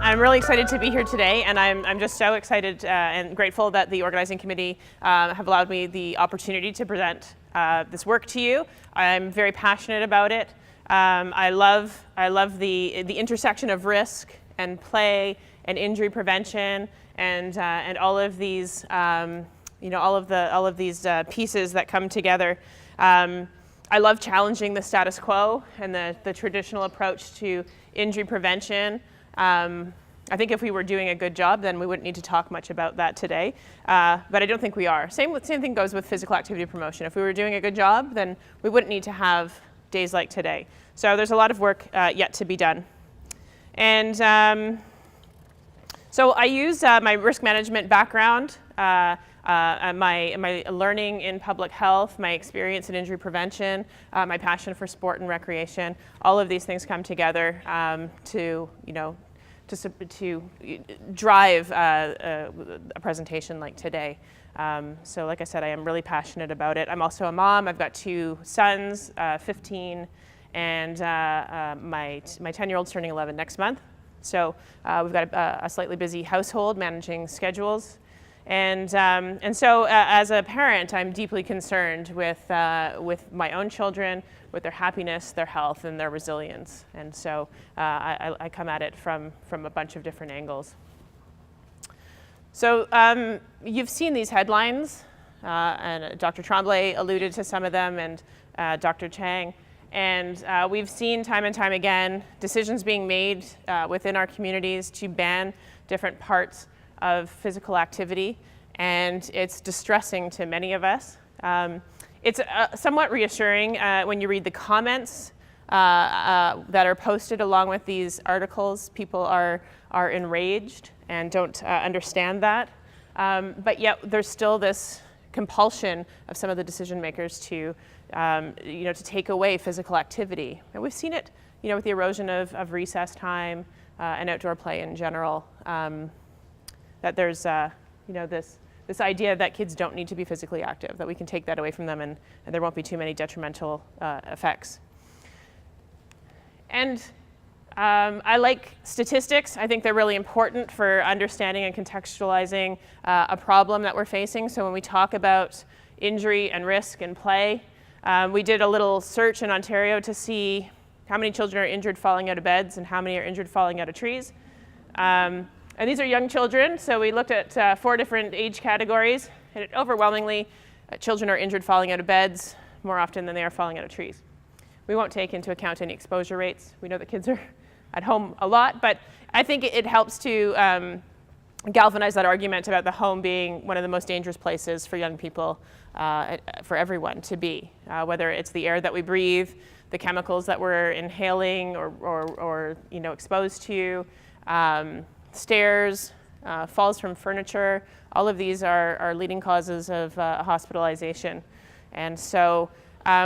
I'm really excited to be here today, and I'm just so excited and grateful that the organizing committee have allowed me the opportunity to present this work to you. I'm very passionate about it. I love the intersection of risk and play and injury prevention and all of these all of these pieces that come together. I love challenging the status quo and the traditional approach to injury prevention. I think if we were doing a good job, then we wouldn't need to talk much about that today. But I don't think we are. Same thing goes with physical activity promotion. If we were doing a good job, then we wouldn't need to have days like today. So there's a lot of work yet to be done. And so I use my risk management background, my learning in public health, my experience in injury prevention, my passion for sport and recreation. All of these things come together to drive a presentation like today. So like I said, I am really passionate about it. I'm also a mom. I've got two sons, 15, and my 10-year-old's turning 11 next month. So we've got a slightly busy household managing schedules. And so as a parent, I'm deeply concerned with my own children, with their happiness, their health, and their resilience. And so I come at it from a bunch of different angles. So you've seen these headlines, and Dr. Tremblay alluded to some of them, and Dr. Chang. And we've seen time and time again decisions being made within our communities to ban different parts of physical activity, and it's distressing to many of us. It's somewhat reassuring when you read the comments that are posted along with these articles. People are enraged and don't understand that, but yet there's still this compulsion of some of the decision makers to take away physical activity. And we've seen it with the erosion of recess time and outdoor play in general. That there's this idea that kids don't need to be physically active, that we can take that away from them and there won't be too many detrimental effects. And I like statistics. I think they're really important for understanding and contextualizing a problem that we're facing. So when we talk about injury and risk and play, we did a little search in Ontario to see how many children are injured falling out of beds and how many are injured falling out of trees. And these are young children, so we looked at 4 different age categories, and overwhelmingly, children are injured falling out of beds more often than they are falling out of trees. We won't take into account any exposure rates. We know that kids are at home a lot, but I think it helps to galvanize that argument about the home being one of the most dangerous places for young people, for everyone to be, whether it's the air that we breathe, the chemicals that we're inhaling or exposed to, stairs, falls from furniture. All of these are leading causes of hospitalization. And so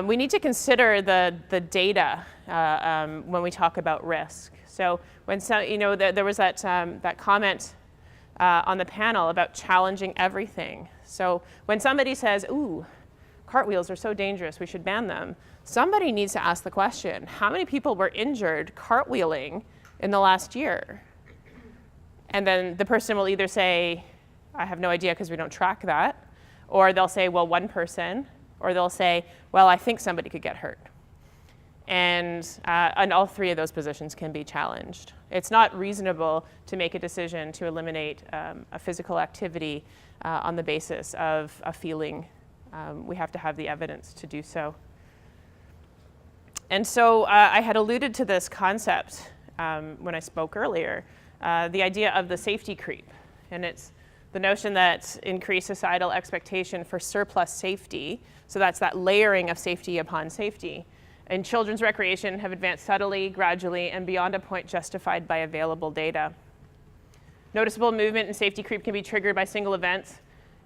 we need to consider the data when we talk about risk. So when there was that comment on the panel about challenging everything. So when somebody says, ooh, cartwheels are so dangerous, we should ban them, somebody needs to ask the question, how many people were injured cartwheeling in the last year? And then the person will either say, I have no idea because we don't track that, or they'll say, well, one person, or they'll say, well, I think somebody could get hurt. And all 3 of those positions can be challenged. It's not reasonable to make a decision to eliminate a physical activity on the basis of a feeling. We have to have the evidence to do so. And so I had alluded to this concept when I spoke earlier. The idea of the safety creep. And it's the notion that increased societal expectation for surplus safety, so that's that layering of safety upon safety, in children's recreation have advanced subtly, gradually, and beyond a point justified by available data. Noticeable movement and safety creep can be triggered by single events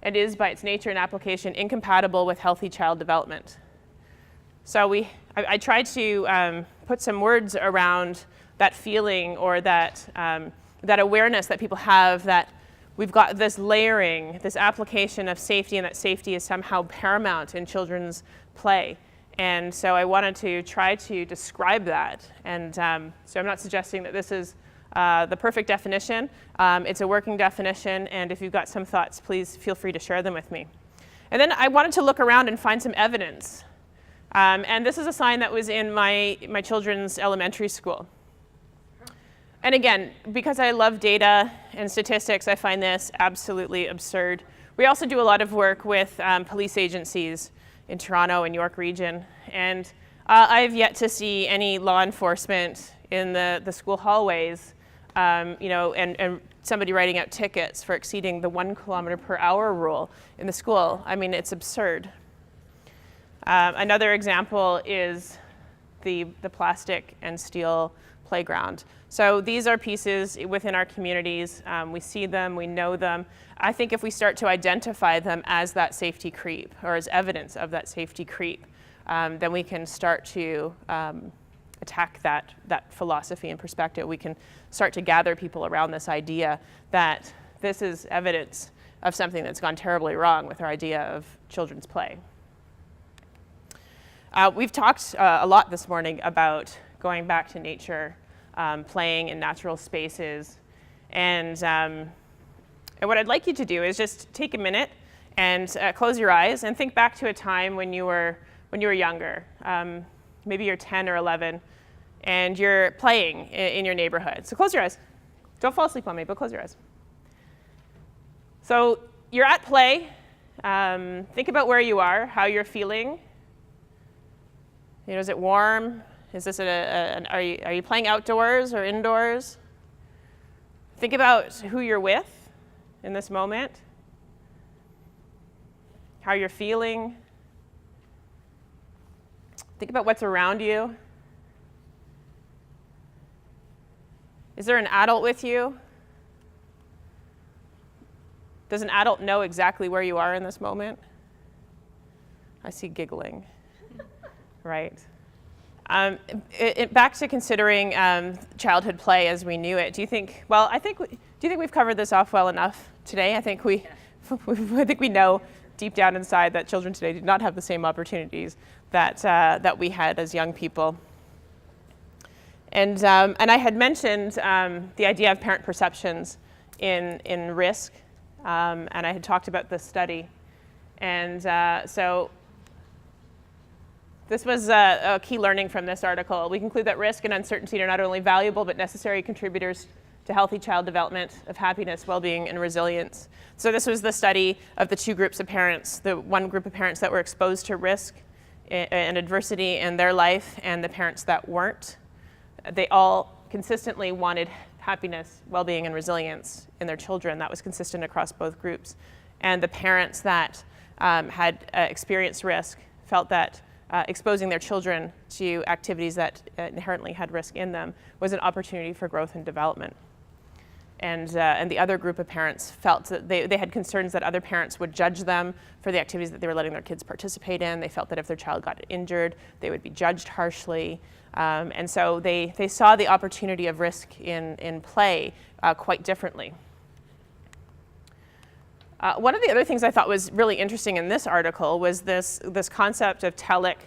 and is, by its nature and application, incompatible with healthy child development. So I tried to put some words around that feeling or that awareness that people have that we've got this layering, this application of safety, and that safety is somehow paramount in children's play. And so I wanted to try to describe that. And so I'm not suggesting that this is the perfect definition. It's a working definition, and if you've got some thoughts, please feel free to share them with me. And then I wanted to look around and find some evidence. And this is a sign that was in my children's elementary school. And again, because I love data and statistics, I find this absolutely absurd. We also do a lot of work with police agencies in Toronto and York region. And I've yet to see any law enforcement in the school hallways, and somebody writing out tickets for exceeding the 1 kilometer per hour rule in the school. I mean, it's absurd. Another example is the plastic and steel playground. So these are pieces within our communities. We see them, we know them. I think if we start to identify them as that safety creep, or as evidence of that safety creep, then we can start to attack that philosophy and perspective. We can start to gather people around this idea that this is evidence of something that's gone terribly wrong with our idea of children's play. We've talked a lot this morning about going back to nature, playing in natural spaces, and what I'd like you to do is just take a minute and close your eyes and think back to a time when you were younger. Maybe you're 10 or 11, and you're playing in your neighborhood. So close your eyes. Don't fall asleep on me, but close your eyes. So you're at play. Think about where you are, how you're feeling. Is it warm? Is this are you playing outdoors or indoors? Think about who you're with in this moment, how you're feeling. Think about what's around you. Is there an adult with you? Does an adult know exactly where you are in this moment? I see giggling. Right. Back to considering childhood play as we knew it. Do you think we've covered this off well enough today? I think we know deep down inside that children today do not have the same opportunities that we had as young people. And I had mentioned the idea of parent perceptions in risk, and I had talked about this study. And so this was a key learning from this article. We conclude that risk and uncertainty are not only valuable but necessary contributors to healthy child development, of happiness, well-being, and resilience. So this was the study of the two groups of parents, the one group of parents that were exposed to risk and adversity in their life, and the parents that weren't. They all consistently wanted happiness, well-being, and resilience in their children. That was consistent across both groups. And the parents that had experienced risk felt that exposing their children to activities that inherently had risk in them was an opportunity for growth and development. And the other group of parents felt that they had concerns that other parents would judge them for the activities that they were letting their kids participate in. They felt that if their child got injured, they would be judged harshly. And so they saw the opportunity of risk in play quite differentely. One of the other things I thought was really interesting in this article was this concept of telic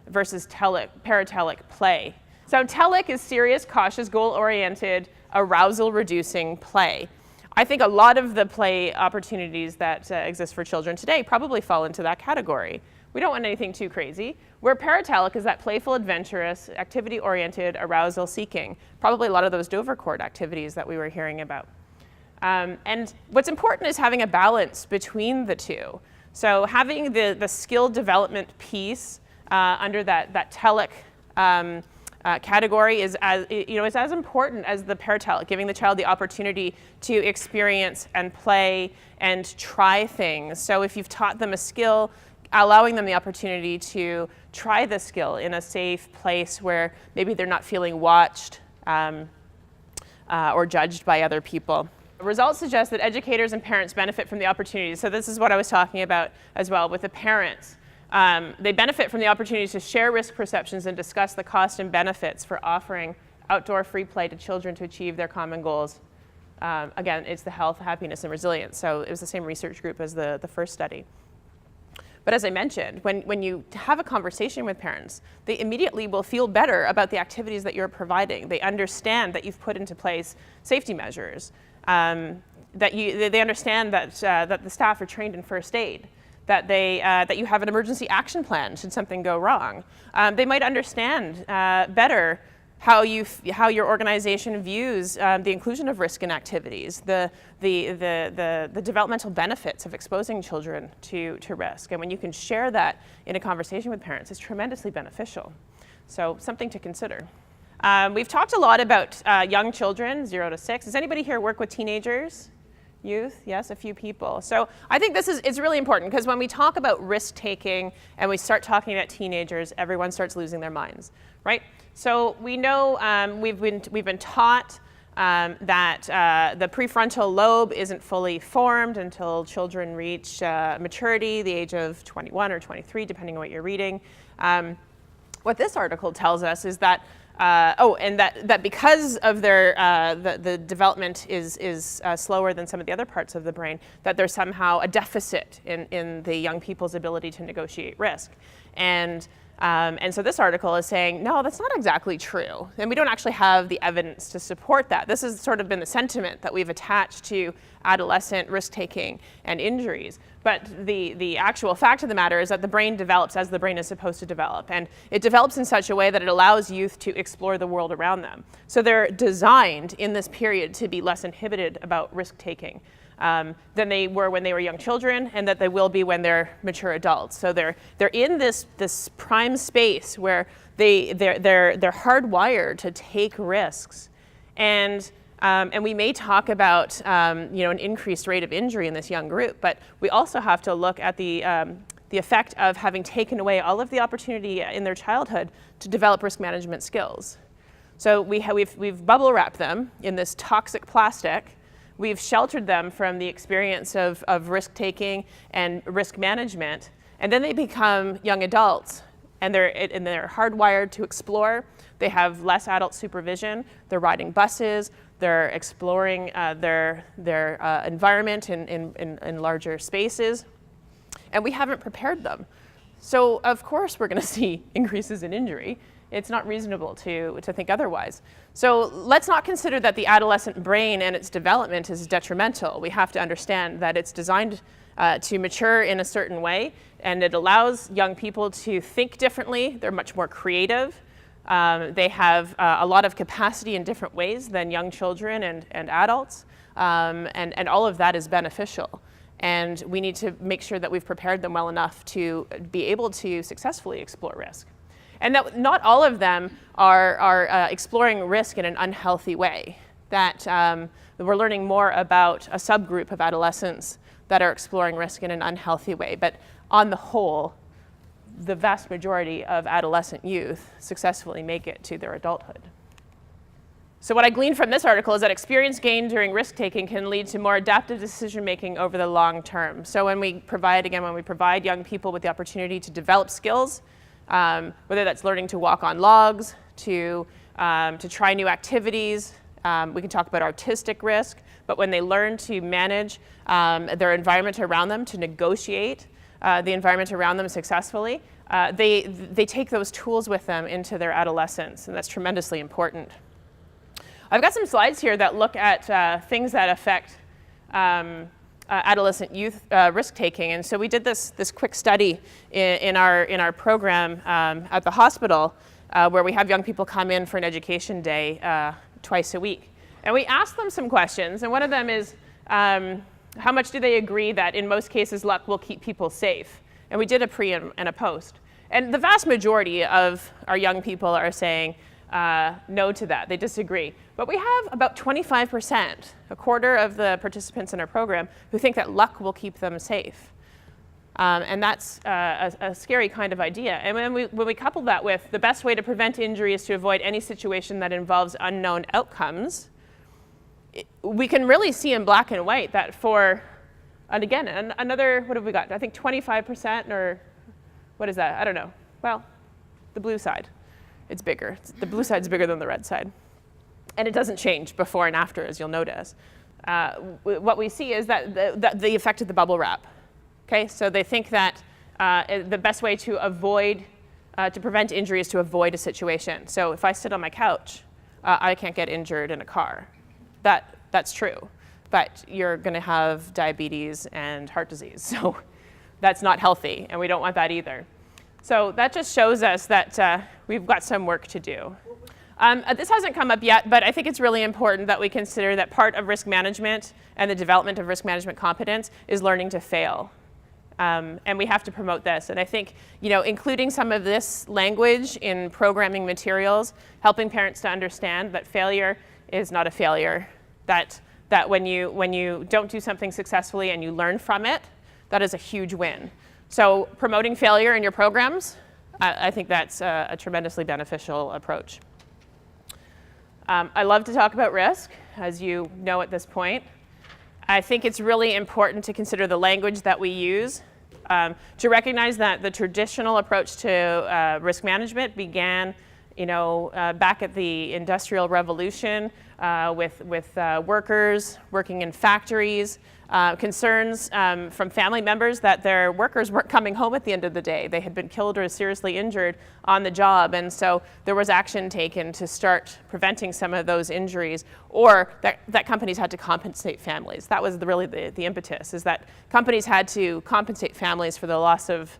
versus paratelic play. So telic is serious, cautious, goal-oriented, arousal-reducing play. I think a lot of the play opportunities that exist for children today probably fall into that category. We don't want anything too crazy. Where paratelic is that playful, adventurous, activity-oriented, arousal-seeking. Probably a lot of those Dovercourt activities that we were hearing about. And what's important is having a balance between the two. So having the skill development piece under that telic category is as important as the paratelic, giving the child the opportunity to experience and play and try things. So if you've taught them a skill, allowing them the opportunity to try the skill in a safe place where maybe they're not feeling watched or judged by other people. Results suggest that educators and parents benefit from the opportunities. So this is what I was talking about as well with the parents. They benefit from the opportunities to share risk perceptions and discuss the cost and benefits for offering outdoor free play to children to achieve their common goals. Again, it's the health, happiness, and resilience. So it was the same research group as the first study. But as I mentioned, when you have a conversation with parents, they immediately will feel better about the activities that you're providing. They understand that you've put into place safety measures, that they understand that the staff are trained in first aid, that you have an emergency action plan should something go wrong. They might understand better how your organization views the inclusion of risk in activities, the developmental benefits of exposing children to risk. And when you can share that in a conversation with parents, it's tremendously beneficial. So something to consider. We've talked a lot about young children, 0 to 6. Does anybody here work with teenagers? Youth? Yes, a few people. So I think it's really important, because when we talk about risk-taking and we start talking about teenagers, everyone starts losing their minds, right? So we know we've been taught that the prefrontal lobe isn't fully formed until children reach maturity, the age of 21 or 23, depending on what you're reading. What this article tells us is that that because of their the development is slower than some of the other parts of the brain, that there's somehow a deficit in the young people's ability to negotiate risk. And so this article is saying, no, that's not exactly true. And we don't actually have the evidence to support that. This has sort of been the sentiment that we've attached to adolescent risk-taking and injuries. But the actual fact of the matter is that the brain develops as the brain is supposed to develop. And it develops in such a way that it allows youth to explore the world around them. So they're designed in this period to be less inhibited about risk-taking than they were when they were young children, and that they will be when they're mature adults. So they're in this prime space where they're hardwired to take risks, and we may talk about an increased rate of injury in this young group, but we also have to look at the effect of having taken away all of the opportunity in their childhood to develop risk management skills. So we've bubble wrapped them in this toxic plastic. We've sheltered them from the experience of risk-taking and risk management, and then they become young adults, and they're hardwired to explore. They have less adult supervision. They're riding buses. They're exploring their environment in larger spaces, and we haven't prepared them. So of course we're going to see increases in injury. It's not reasonable to think otherwise. So let's not consider that the adolescent brain and its development is detrimental. We have to understand that it's designed to mature in a certain way, and it allows young people to think differently. They're much more creative. They have a lot of capacity in different ways than young children and adults, and all of that is beneficial. And we need to make sure that we've prepared them well enough to be able to successfully explore risk. And that not all of them are exploring risk in an unhealthy way. That we're learning more about a subgroup of adolescents that are exploring risk in an unhealthy way. But on the whole, the vast majority of adolescent youth successfully make it to their adulthood. So what I gleaned from this article is that experience gained during risk-taking can lead to more adaptive decision-making over the long term. So when we provide young people with the opportunity to develop skills, whether that's learning to walk on logs, to try new activities. We can talk about artistic risk, but when they learn to manage their environment around them, to negotiate the environment around them successfully, they take those tools with them into their adolescence, and that's tremendously important. I've got some slides here that look at things that affect adolescent youth risk-taking, and so we did this quick study in our program at the hospital where we have young people come in for an education day twice a week, and we asked them some questions, and one of them is how much do they agree that in most cases luck will keep people safe? And we did a pre and a post, and the vast majority of our young people are saying no to that. They disagree. But we have about 25%, a quarter of the participants in our program, who think that luck will keep them safe. And that's a scary kind of idea. And when we couple that with the best way to prevent injury is to avoid any situation that involves unknown outcomes, we can really see in black and white that and again, another, what have we got? I think 25%, or what is that? I don't know. Well, the blue side. It's bigger. The blue side's bigger than the red side. And it doesn't change before and after, as you'll notice. What we see is that the effect of the bubble wrap. Okay, so they think that the best way to avoid, to prevent injury is to avoid a situation. So if I sit on my couch, I can't get injured in a car. That's true. But you're going to have diabetes and heart disease. So that's not healthy, and we don't want that either. So that just shows us that we've got some work to do. This hasn't come up yet, but I think it's really important that we consider that part of risk management and the development of risk management competence is learning to fail. And we have to promote this. And I think, including some of this language in programming materials, helping parents to understand that failure is not a failure, that when you don't do something successfully and you learn from it, that is a huge win. So promoting failure in your programs, I think that's a tremendously beneficial approach. I love to talk about risk, as you know at this point. I think it's really important to consider the language that we use, to recognize that the traditional approach to risk management began back at the Industrial Revolution with workers working in factories, concerns from family members that their workers weren't coming home at the end of the day. They had been killed or seriously injured on the job, and so there was action taken to start preventing some of those injuries, or that companies had to compensate families. That was really the impetus, is that companies had to compensate families for the loss of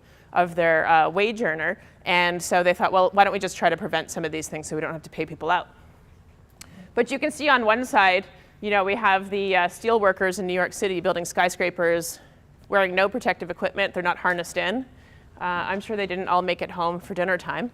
their wage earner, and so they thought, well, why don't we just try to prevent some of these things so we don't have to pay people out. But you can see on one side, we have the steel workers in New York City building skyscrapers, wearing no protective equipment. They're not harnessed in. I'm sure they didn't all make it home for dinner time.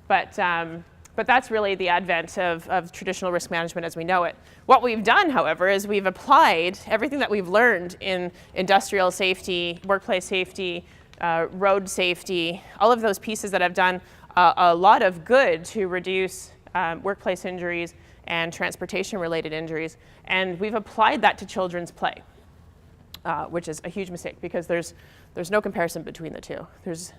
But that's really the advent of traditional risk management as we know it. What we've done, however, is we've applied everything that we've learned in industrial safety, workplace safety, road safety, all of those pieces that have done a lot of good to reduce workplace injuries and transportation-related injuries, and we've applied that to children's play, which is a huge mistake because there's no comparison between the two. There's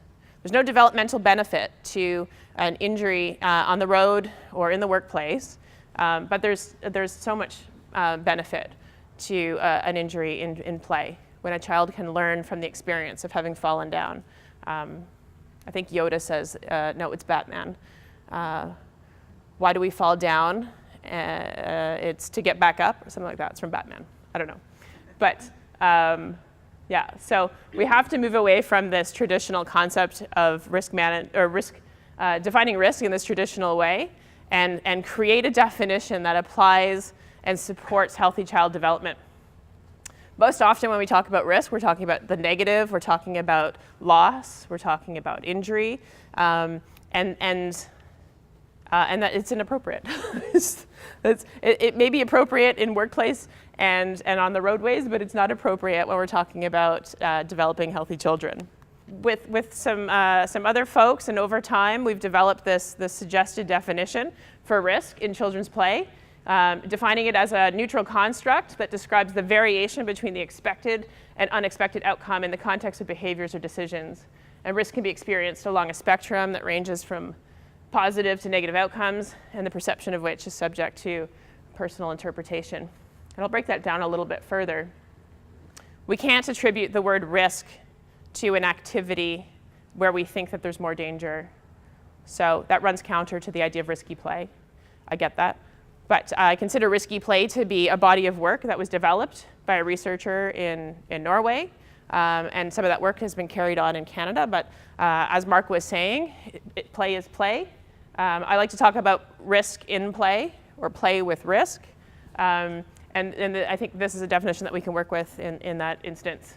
no developmental benefit to an injury on the road or in the workplace, but there's so much benefit to an injury in play when a child can learn from the experience of having fallen down. I think Yoda says, no, it's Batman. Why do we fall down? It's to get back up, or something like that. It's from Batman. I don't know. But yeah, so we have to move away from this traditional concept of defining risk in this traditional way, and create a definition that applies and supports healthy child development. Most often when we talk about risk, we're talking about the negative, we're talking about loss, we're talking about injury, and that it's inappropriate. It may be appropriate in workplace and on the roadways, but it's not appropriate when we're talking about developing healthy children. With some other folks, and over time, we've developed this suggested definition for risk in children's play, defining it as a neutral construct that describes the variation between the expected and unexpected outcome in the context of behaviors or decisions. And risk can be experienced along a spectrum that ranges from positive to negative outcomes, and the perception of which is subject to personal interpretation. And I'll break that down a little bit further. We can't attribute the word risk to an activity where we think that there's more danger. So that runs counter to the idea of risky play. I get that. But I consider risky play to be a body of work that was developed by a researcher in Norway. And some of that work has been carried on in Canada. But as Mark was saying, play is play. I like to talk about risk in play, or play with risk. And I think this is a definition that we can work with in that instance.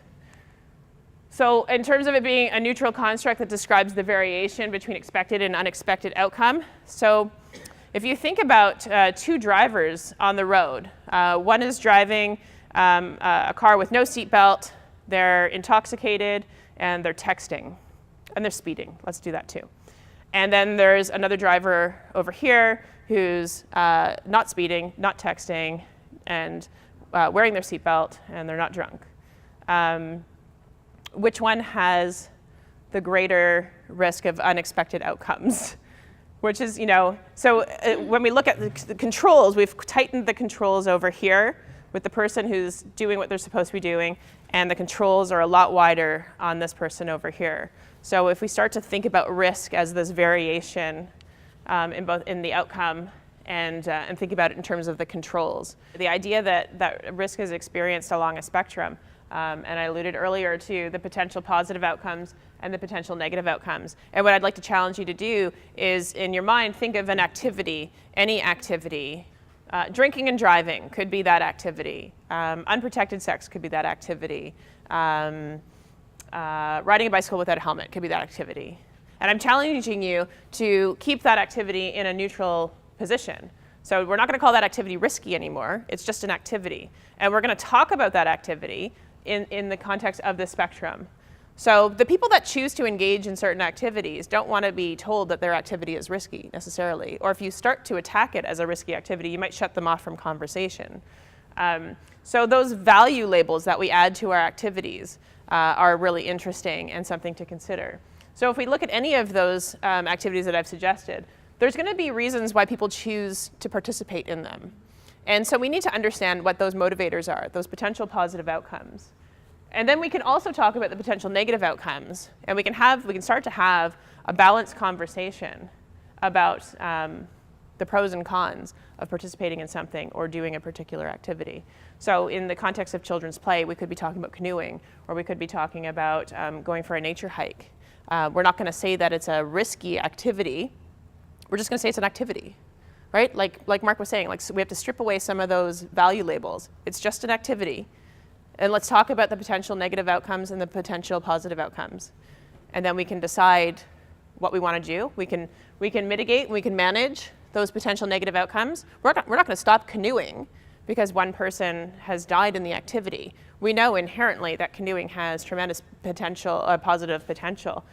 So in terms of it being a neutral construct that describes the variation between expected and unexpected outcome, so if you think about two drivers on the road, one is driving a car with no seatbelt, they're intoxicated, and they're texting, and they're speeding. Let's do that too. And then there's another driver over here who's not speeding, not texting, and wearing their seatbelt, and they're not drunk. Which one has the greater risk of unexpected outcomes? Which is, so when we look at the controls, we've tightened the controls over here with the person who's doing what they're supposed to be doing, and the controls are a lot wider on this person over here. So if we start to think about risk as this variation in the outcome and think about it in terms of the controls, the idea that risk is experienced along a spectrum, and I alluded earlier to the potential positive outcomes and the potential negative outcomes. And what I'd like to challenge you to do is, in your mind, think of an activity, any activity. Drinking and driving could be that activity. Unprotected sex could be that activity. Riding a bicycle without a helmet could be that activity. And I'm challenging you to keep that activity in a neutral position. So we're not going to call that activity risky anymore. It's just an activity. And we're going to talk about that activity in the context of the spectrum. So the people that choose to engage in certain activities don't want to be told that their activity is risky necessarily. Or if you start to attack it as a risky activity, you might shut them off from conversation. So those value labels that we add to our activities are really interesting and something to consider. So if we look at any of those activities that I've suggested, there's going to be reasons why people choose to participate in them. And so we need to understand what those motivators are, those potential positive outcomes. And then we can also talk about the potential negative outcomes. And we can start to have a balanced conversation about the pros and cons of participating in something or doing a particular activity. So in the context of children's play, we could be talking about canoeing, or we could be talking about going for a nature hike. We're not going to say that it's a risky activity. We're just going to say it's an activity, right? Like Mark was saying, so we have to strip away some of those value labels. It's just an activity. And let's talk about the potential negative outcomes and the potential positive outcomes. And then we can decide what we want to do. We can mitigate, we can manage those potential negative outcomes. We're not going to stop canoeing because one person has died in the activity. We know inherently that canoeing has tremendous potential, positive potential.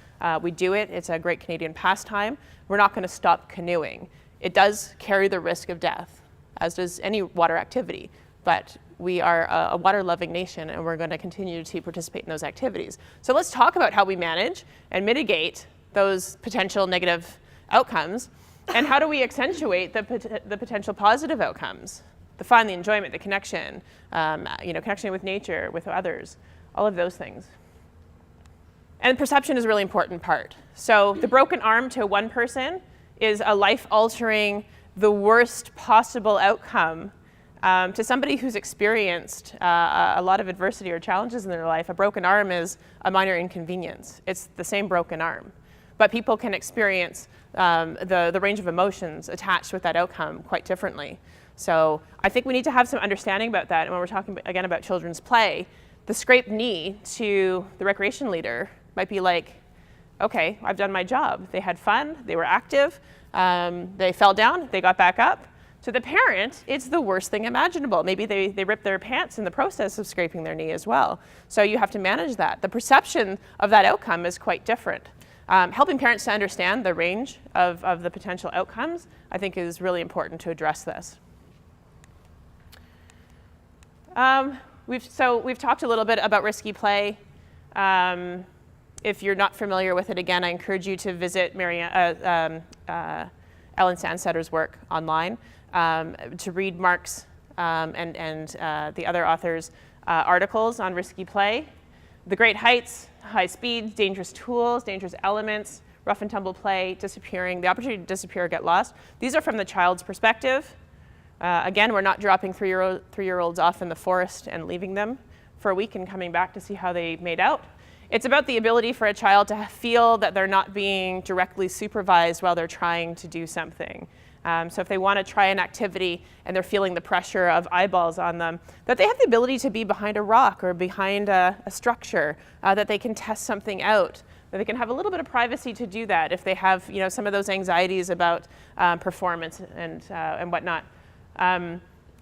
We do it. It's a great Canadian pastime. We're not going to stop canoeing. It does carry the risk of death, as does any water activity. But we are a water-loving nation, and we're going to continue to participate in those activities. So let's talk about how we manage and mitigate those potential negative outcomes, and how do we accentuate the potential positive outcomes, the fun, the enjoyment, the connection, connection with nature, with others, all of those things. And perception is a really important part. So the broken arm to one person is a life-altering, the worst possible outcome. To somebody who's experienced a lot of adversity or challenges in their life, a broken arm is a minor inconvenience. It's the same broken arm. But people can experience the range of emotions attached with that outcome quite differently. So I think we need to have some understanding about that. And when we're talking, again, about children's play, the scraped knee to the recreation leader might be like, okay, I've done my job. They had fun, they were active, they fell down, they got back up. To the parent, it's the worst thing imaginable. Maybe they ripped their pants in the process of scraping their knee as well. So you have to manage that. The perception of that outcome is quite different. Helping parents to understand the range of the potential outcomes, I think, is really important to address this. We've talked a little bit about risky play. If you're not familiar with it, again, I encourage you to visit Ellen Sandsetter's work online. To read Mark's and the other authors' articles on risky play. The great heights, high speeds, dangerous tools, dangerous elements, rough and tumble play, disappearing, the opportunity to disappear or get lost. These are from the child's perspective. Again, we're not dropping three-year-olds off in the forest and leaving them for a week and coming back to see how they made out. It's about the ability for a child to feel that they're not being directly supervised while they're trying to do something. So if they want to try an activity and they're feeling the pressure of eyeballs on them, that they have the ability to be behind a rock or behind a structure, that they can test something out, that they can have a little bit of privacy to do that if they have some of those anxieties about performance and whatnot.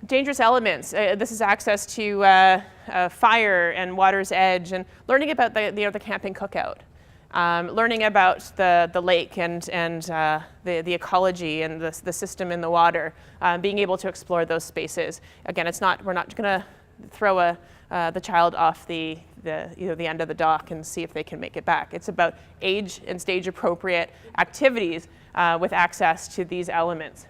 Dangerous elements. This is access to fire and water's edge, and learning about the camping cookout. Learning about the lake and the ecology and the system in the water, being able to explore those spaces. Again, we're not going to throw the child off the end of the dock and see if they can make it back. It's about age and stage appropriate activities with access to these elements.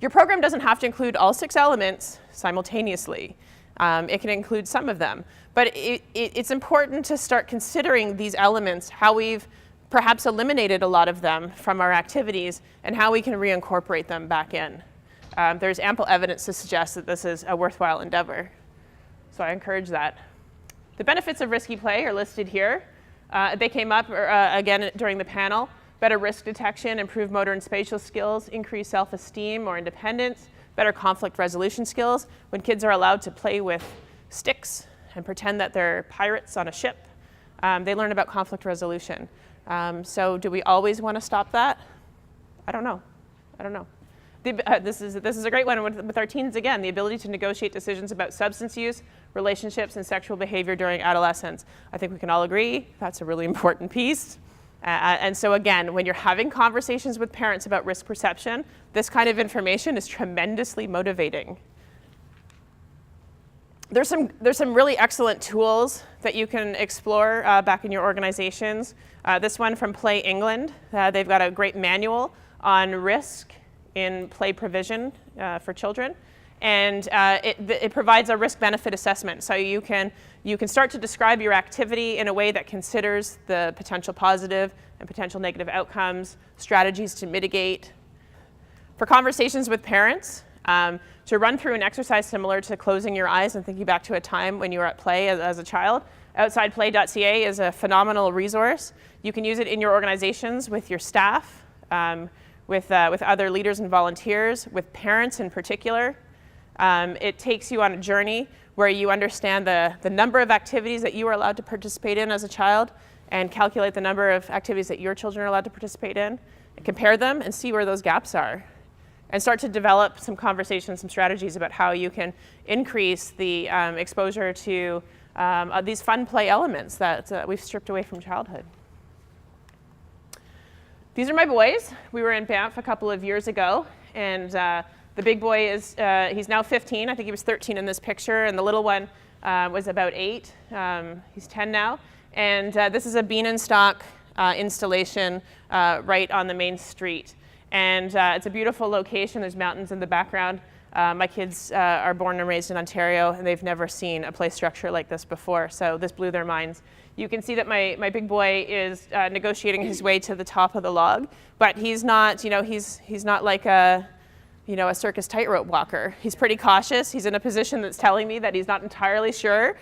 Your program doesn't have to include all 6 elements simultaneously. It can include some of them, But it's important to start considering these elements, how we've perhaps eliminated a lot of them from our activities, and how we can reincorporate them back in. There's ample evidence to suggest that this is a worthwhile endeavor. So I encourage that. The benefits of risky play are listed here. They came up again during the panel. Better risk detection, improved motor and spatial skills, increased self-esteem or independence, better conflict resolution skills. When kids are allowed to play with sticks and pretend that they're pirates on a ship, they learn about conflict resolution. So do we always want to stop that? I don't know. This is a great one with our teens again, the ability to negotiate decisions about substance use, relationships, and sexual behavior during adolescence. I think we can all agree that's a really important piece. And so again, when you're having conversations with parents about risk perception, this kind of information is tremendously motivating. There's some really excellent tools that you can explore back in your organizations. This one from Play England, they've got a great manual on risk in play provision for children. And it provides a risk-benefit assessment. So you can start to describe your activity in a way that considers the potential positive and potential negative outcomes, strategies to mitigate. For conversations with parents, to run through an exercise similar to closing your eyes and thinking back to a time when you were at play as a child, OutsidePlay.ca is a phenomenal resource. You can use it in your organizations with your staff, with other leaders and volunteers, with parents in particular. It takes you on a journey where you understand the number of activities that you are allowed to participate in as a child and calculate the number of activities that your children are allowed to participate in, and compare them and see where those gaps are. And start to develop some conversations, some strategies about how you can increase the exposure to these fun play elements that we've stripped away from childhood. These are my boys. We were in Banff a couple of years ago, and the big boy is, he's now 15. I think he was 13 in this picture, and the little one was about 8. He's 10 now. And this is a bean and stalk installation right on the main street. And it's a beautiful location. There's mountains in the background. My kids are born and raised in Ontario, and they've never seen a play structure like this before, so this blew their minds. You can see that my big boy is negotiating his way to the top of the log, but he's not, he's not like a circus tightrope walker. He's pretty cautious. He's in a position that's telling me that he's not entirely sure.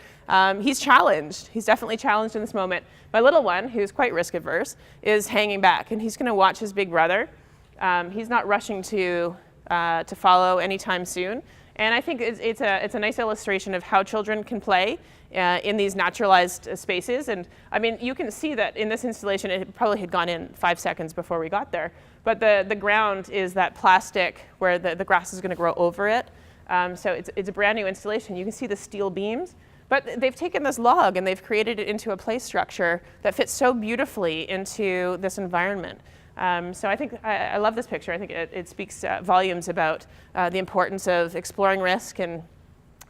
He's challenged. He's definitely challenged in this moment. My little one, who's quite risk averse, is hanging back, and he's going to watch his big brother. He's not rushing to follow anytime soon. And I think it's a nice illustration of how children can play in these naturalized spaces. And I mean, you can see that in this installation, it probably had gone in 5 seconds before we got there. But the ground is that plastic where the grass is going to grow over it. So it's a brand new installation. You can see the steel beams. But they've taken this log and they've created it into a play structure that fits so beautifully into this environment. So I think I love this picture. I think it speaks volumes about the importance of exploring risk and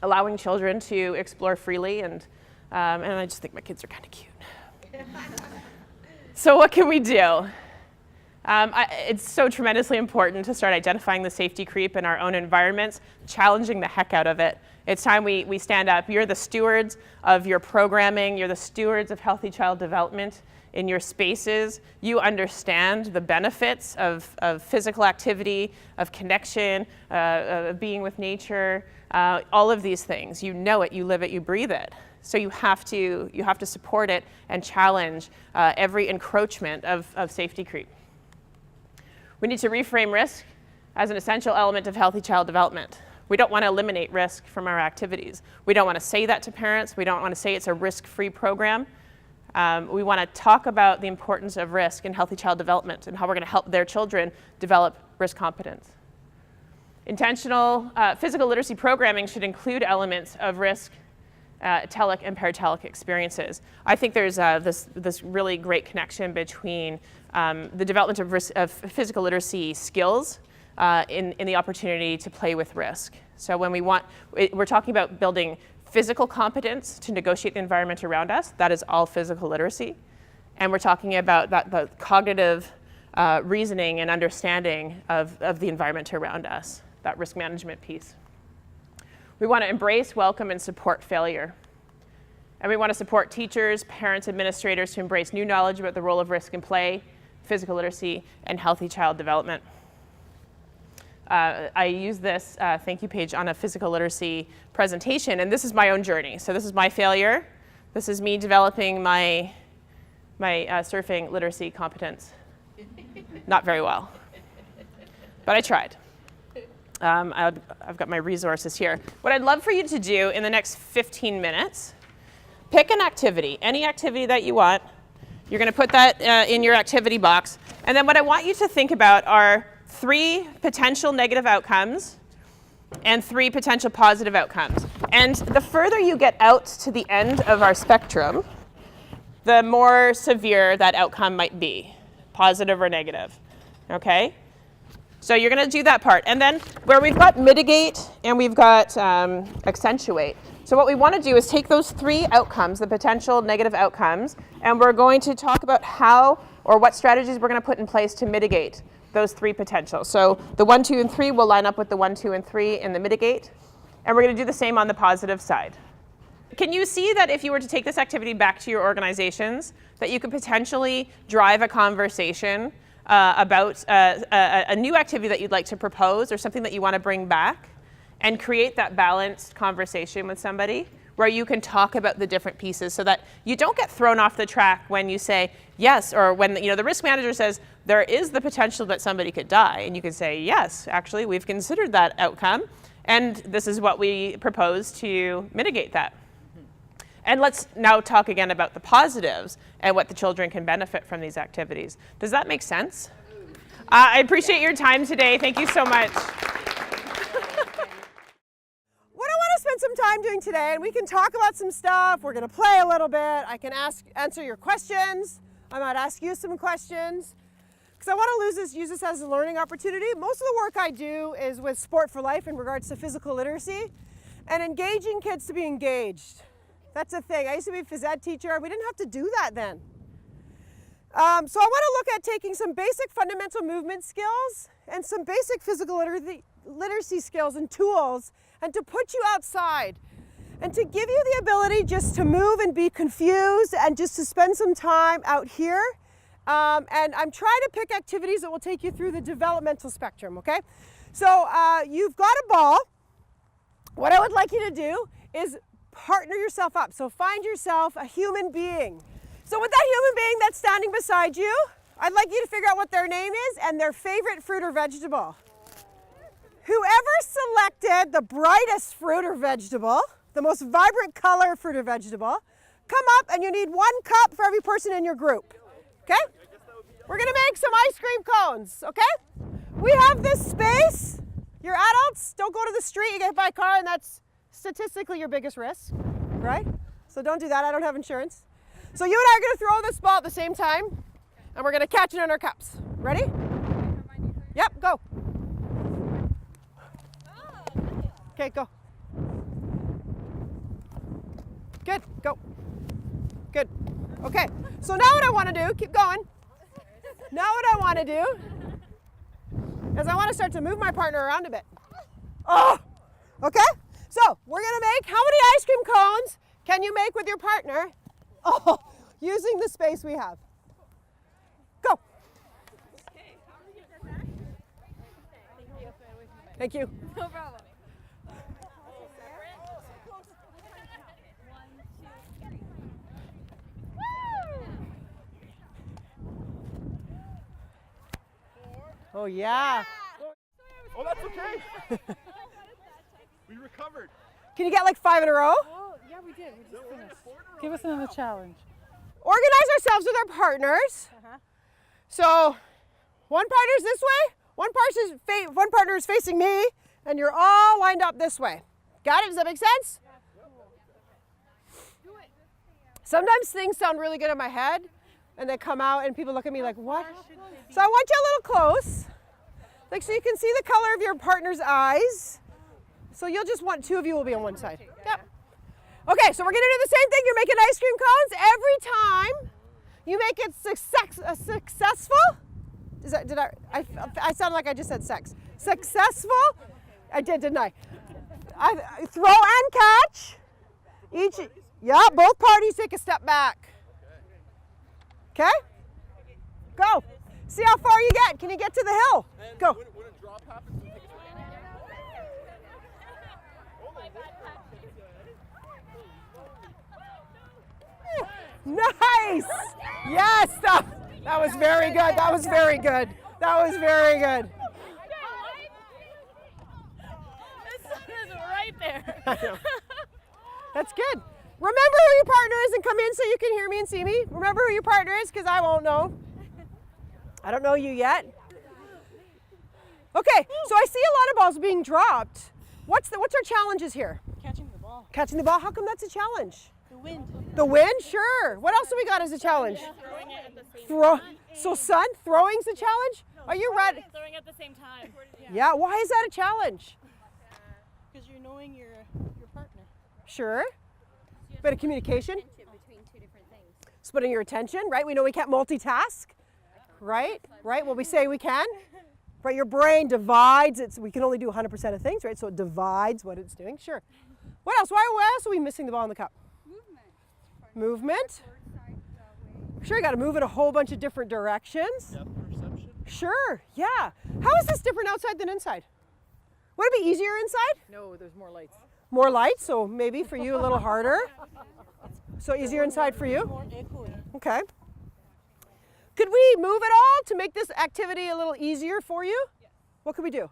allowing children to explore freely. And I just think my kids are kind of cute. So what can we do? It's so tremendously important to start identifying the safety creep in our own environments, challenging the heck out of it. It's time we stand up. You're the stewards of your programming. You're the stewards of healthy child development in your spaces. You understand the benefits of physical activity, of connection, of being with nature, all of these things. You know it, you live it, you breathe it. So you have to support it and challenge every encroachment of safety creep. We need to reframe risk as an essential element of healthy child development. We don't want to eliminate risk from our activities. We don't want to say that to parents. We don't want to say it's a risk-free program. We want to talk about the importance of risk in healthy child development and how we're going to help their children develop risk competence. Intentional physical literacy programming should include elements of risk, telic and paratelic experiences. I think there's this really great connection between the development of physical literacy skills in the opportunity to play with risk. So when we're talking about building physical competence to negotiate the environment around us, that is all physical literacy. And we're talking about the cognitive reasoning and understanding of the environment around us, that risk management piece. We want to embrace, welcome, and support failure. And we want to support teachers, parents, administrators to embrace new knowledge about the role of risk in play, physical literacy, and healthy child development. I use this thank you page on a physical literacy presentation, and this is my own journey. So this is my failure. This is me developing my surfing literacy competence. Not very well, but I tried. I've got my resources here. What I'd love for you to do in the next 15 minutes, pick an activity, any activity that you want. You're going to put that in your activity box. And then what I want you to think about are 3 potential negative outcomes and 3 potential positive outcomes. And the further you get out to the end of our spectrum, the more severe that outcome might be, positive or negative. Okay? So you're going to do that part. And then where we've got mitigate and we've got accentuate. So what we want to do is take those 3 outcomes, the potential negative outcomes, and we're going to talk about how or what strategies we're going to put in place to mitigate those 3 potentials. So the 1, 2, and 3 will line up with the 1, 2, and 3 in the mitigate. And we're going to do the same on the positive side. Can you see that if you were to take this activity back to your organizations, that you could potentially drive a conversation about a new activity that you'd like to propose or something that you want to bring back and create that balanced conversation with somebody where you can talk about the different pieces so that you don't get thrown off the track when you say yes, or when the risk manager says there is the potential that somebody could die, and you can say yes, actually we've considered that outcome and this is what we propose to mitigate that. And let's now talk again about the positives and what the children can benefit from these activities. Does that make sense? I appreciate your time today. Thank you so much. What I want to spend some time doing today, and we can talk about some stuff, we're going to play a little bit, I can answer your questions, I might ask you some questions, because I want to use this as a learning opportunity. Most of the work I do is with Sport for Life in regards to physical literacy and engaging kids to be engaged. That's the thing. I used to be a phys ed teacher. We didn't have to do that then. So I want to look at taking some basic fundamental movement skills and some basic physical literacy skills and tools and to put you outside and to give you the ability just to move and be confused and just to spend some time out here. And I'm trying to pick activities that will take you through the developmental spectrum, okay? So you've got a ball. What I would like you to do is partner yourself up. So find yourself a human being. So with that human being that's standing beside you, I'd like you to figure out what their name is and their favorite fruit or vegetable. Whoever selected the brightest fruit or vegetable, the most vibrant color fruit or vegetable, come up and you need 1 cup for every person in your group. Okay? We're going to make some ice cream cones, okay? We have this space. Your adults, don't go to the street, you get hit by a car, and that's statistically your biggest risk, right? So don't do that, I don't have insurance. So you and I are going to throw this ball at the same time, and we're going to catch it in our cups. Ready? Yep, go. Okay, go. Good, go. Good. Okay, so now what I want to do, keep going. Now what I want to do is I want to start to move my partner around a bit. Oh, okay? So we're going to make, how many ice cream cones can you make with your partner? Oh, using the space we have. Go. Thank you. No problem. Oh yeah. Oh, that's okay. We recovered. Can you get like 5 in a row? Oh, yeah, we did. We just finished. Give us another challenge. Organize ourselves with our partners. So one partner's this way, one partner is facing me, and you're all lined up this way. Got it? Does that make sense? Sometimes things sound really good in my head, and they come out, and people look at me like, what? So I want you a little close, like so you can see the color of your partner's eyes. So you'll just want 2 of you will be on one side. Yep. Okay, so we're gonna do the same thing. You're making ice cream cones. Every time you make it successful. Is that, I sound like I just said sex. Successful? I did, didn't I? I throw and catch. Yeah, both parties take a step back. Okay? Go. See how far you get. Can you get to the hill? Go. When a drop happens, you take Nice. Yes. That was very good. That was very good. That was very good. This one is right there. That's good. Remember who your partner is and come in so you can hear me and see me. Remember who your partner is because I won't know. I don't know you yet. Okay, so I see a lot of balls being dropped. What's our challenges here? Catching the ball. Catching the ball. How come that's a challenge? The wind. The wind? Sure. What else do we got as a challenge? Throwing it at the same time. So sun, throwing's a challenge? Are you ready? Throwing at the same time. Yeah, why is that a challenge? Because you're knowing your partner. Sure. Bit of communication. Between two different things. Splitting your attention, right? We know we can't multitask, right? Right, well we say we can. Right, your brain divides, we can only do 100% of things, right? So it divides what it's doing, sure. What else? Why else are we missing the ball in the cup? Movement. Sure, you got to move in a whole bunch of different directions. depth perception. Sure, yeah. How is this different outside than inside? Would it be easier inside? No, there's more lights. More light, so maybe for you a little harder. So easier inside for you? More echoey. Okay. Could we move at all to make this activity a little easier for you? What could we do?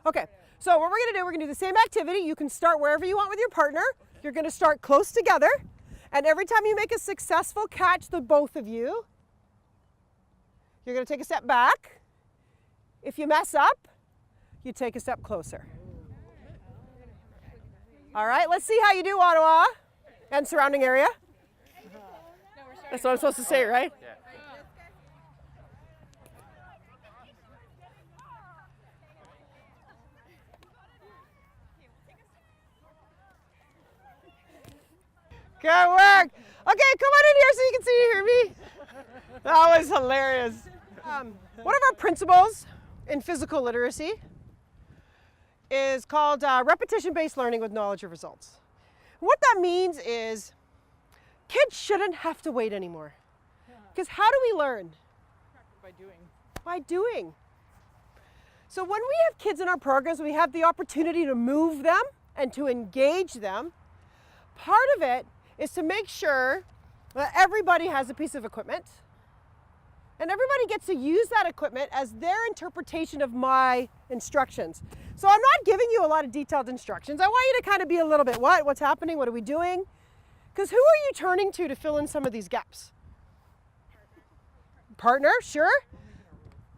Okay, so what we're going to do, we're going to do the same activity. You can start wherever you want with your partner. You're going to start close together. And every time you make a successful catch, the both of you, you're going to take a step back. If you mess up, you take a step closer. All right, let's see how you do, Ottawa and surrounding area. That's what I'm supposed to say, right? Good work. Okay, come on in here so you can see and hear me. That was hilarious. One of our principles in physical literacy is called repetition-based learning with knowledge of results. What that means is kids shouldn't have to wait anymore. Because how do we learn? By doing. By doing. So when we have kids in our programs, we have the opportunity to move them and to engage them. Part of it is to make sure that everybody has a piece of equipment and everybody gets to use that equipment as their interpretation of my instructions. So I'm not giving you a lot of detailed instructions. I want you to kind of be a little bit, what's happening? What are we doing? Because who are you turning to fill in some of these gaps? Partner, sure.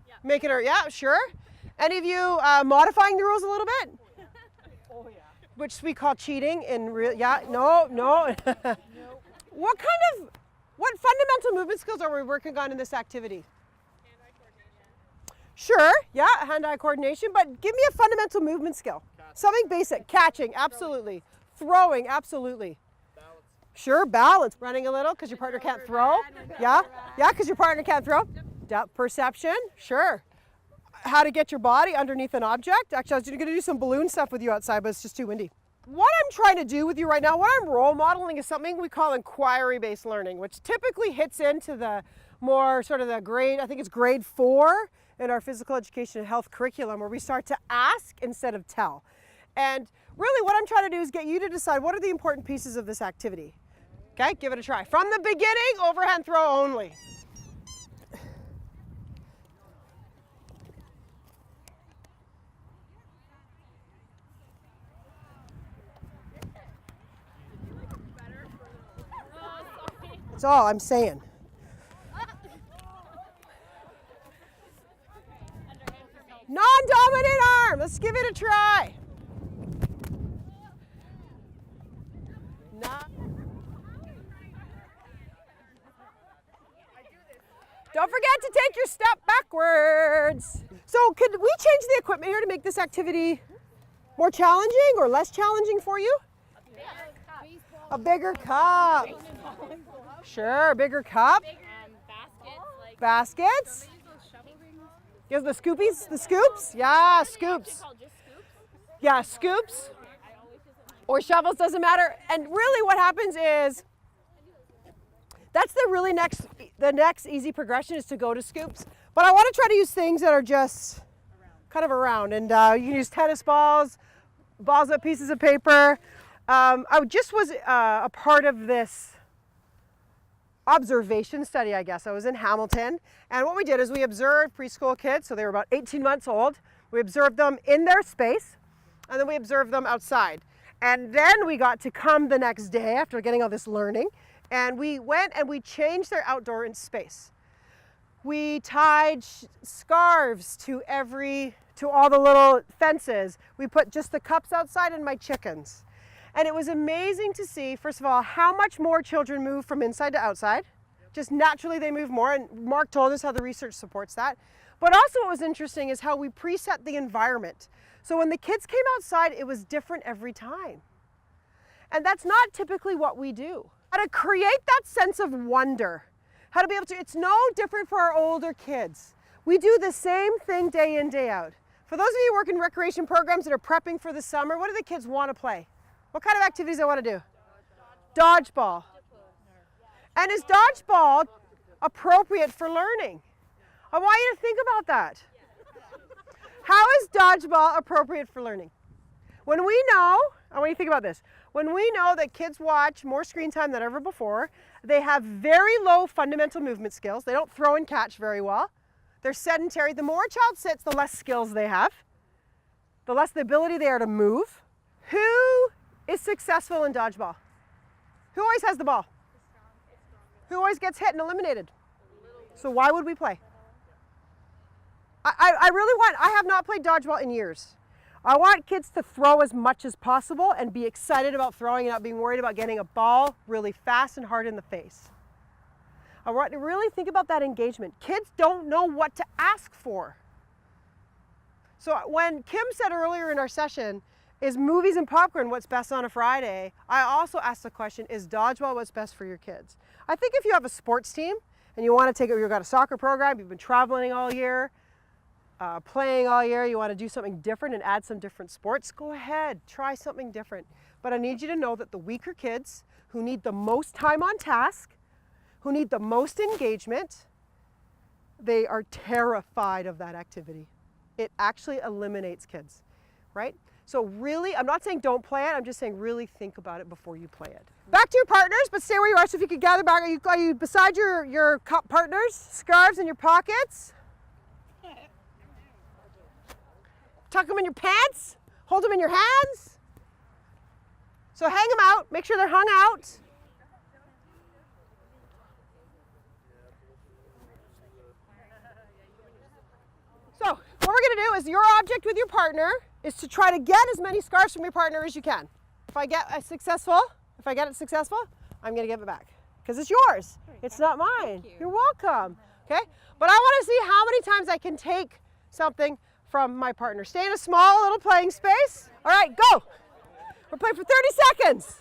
Yeah. Making her, yeah, sure. Any of you modifying the rules a little bit? Oh yeah. Which we call cheating in real, yeah, no. What fundamental movement skills are we working on in this activity? Hand-eye coordination. Sure, yeah, hand-eye coordination, but give me a fundamental movement skill. Something basic, catching, absolutely. Throwing, absolutely. Balance. Sure, balance. Running a little because your partner can't throw. Yeah, because your partner can't throw. Depth perception, sure. How to get your body underneath an object. Actually, I was going to do some balloon stuff with you outside, but it's just too windy. What I'm trying to do with you right now, what I'm role modeling is something we call inquiry-based learning, which typically hits into the more sort of the grade, I think it's grade 4 in our physical education and health curriculum, where we start to ask instead of tell. And really what I'm trying to do is get you to decide what are the important pieces of this activity. Okay, give it a try. From the beginning, overhand throw only. That's all I'm saying. Non-dominant arm. Let's give it a try. Don't forget to take your step backwards. So could we change the equipment here to make this activity more challenging or less challenging for you? A bigger cup. Sure, a bigger cup. Baskets. Yes, the scoopies, the scoops. Yeah, scoops. Yeah, scoops. or shovels, doesn't matter. And really what happens is, that's the next easy progression is to go to scoops. But I want to try to use things that are just kind of around. And you can use tennis balls, balls up pieces of paper. I just was a part of this observation study, I guess. I was in Hamilton, and what we did is we observed preschool kids, so they were about 18 months old. We observed them in their space, and then we observed them outside. And then we got to come the next day after getting all this learning, and we went and we changed their outdoor in space. We tied scarves to all the little fences. We put just the cups outside and my chickens. And it was amazing to see, first of all, how much more children move from inside to outside. Just naturally they move more, and Mark told us how the research supports that. But also what was interesting is how we preset the environment. So when the kids came outside, it was different every time. And that's not typically what we do. How to create that sense of wonder. How to be able to, it's no different for our older kids. We do the same thing day in, day out. For those of you who work in recreation programs that are prepping for the summer, what do the kids want to play? What kind of activities they want to do? Dodgeball. And is dodgeball appropriate for learning? I want you to think about that. How is dodgeball appropriate for learning? When we know, I want you to think about this, when we know that kids watch more screen time than ever before, they have very low fundamental movement skills, they don't throw and catch very well, they're sedentary, the more a child sits, the less skills they have, the less the ability they are to move. Who is successful in dodgeball? Who always has the ball? Who always gets hit and eliminated? So why would we play? I have not played dodgeball in years. I want kids to throw as much as possible and be excited about throwing and not being worried about getting a ball really fast and hard in the face. I want to really think about that engagement. Kids don't know what to ask for. So when Kim said earlier in our session, is movies and popcorn what's best on a Friday? I also asked the question, is dodgeball what's best for your kids? I think if you have a sports team and you want to you've got a soccer program, you've been traveling all year, playing all year, you want to do something different and add some different sports, go ahead, try something different. But I need you to know that the weaker kids who need the most time on task, who need the most engagement, they are terrified of that activity. It actually eliminates kids, right? So really, I'm not saying don't play it, I'm just saying really think about it before you play it. Back to your partners, but stay where you are. So if you could gather back, are you beside your partners, scarves in your pockets? Tuck them in your pants, hold them in your hands. So hang them out, make sure they're hung out. So what we're gonna do is your object with your partner is to try to get as many scarves from your partner as you can. If I get it successful, I'm gonna give it back because it's yours. It's not mine. You're welcome. Okay? But I want to see how many times I can take something from my partner. Stay in a small little playing space. All right, go. We're playing for 30 seconds.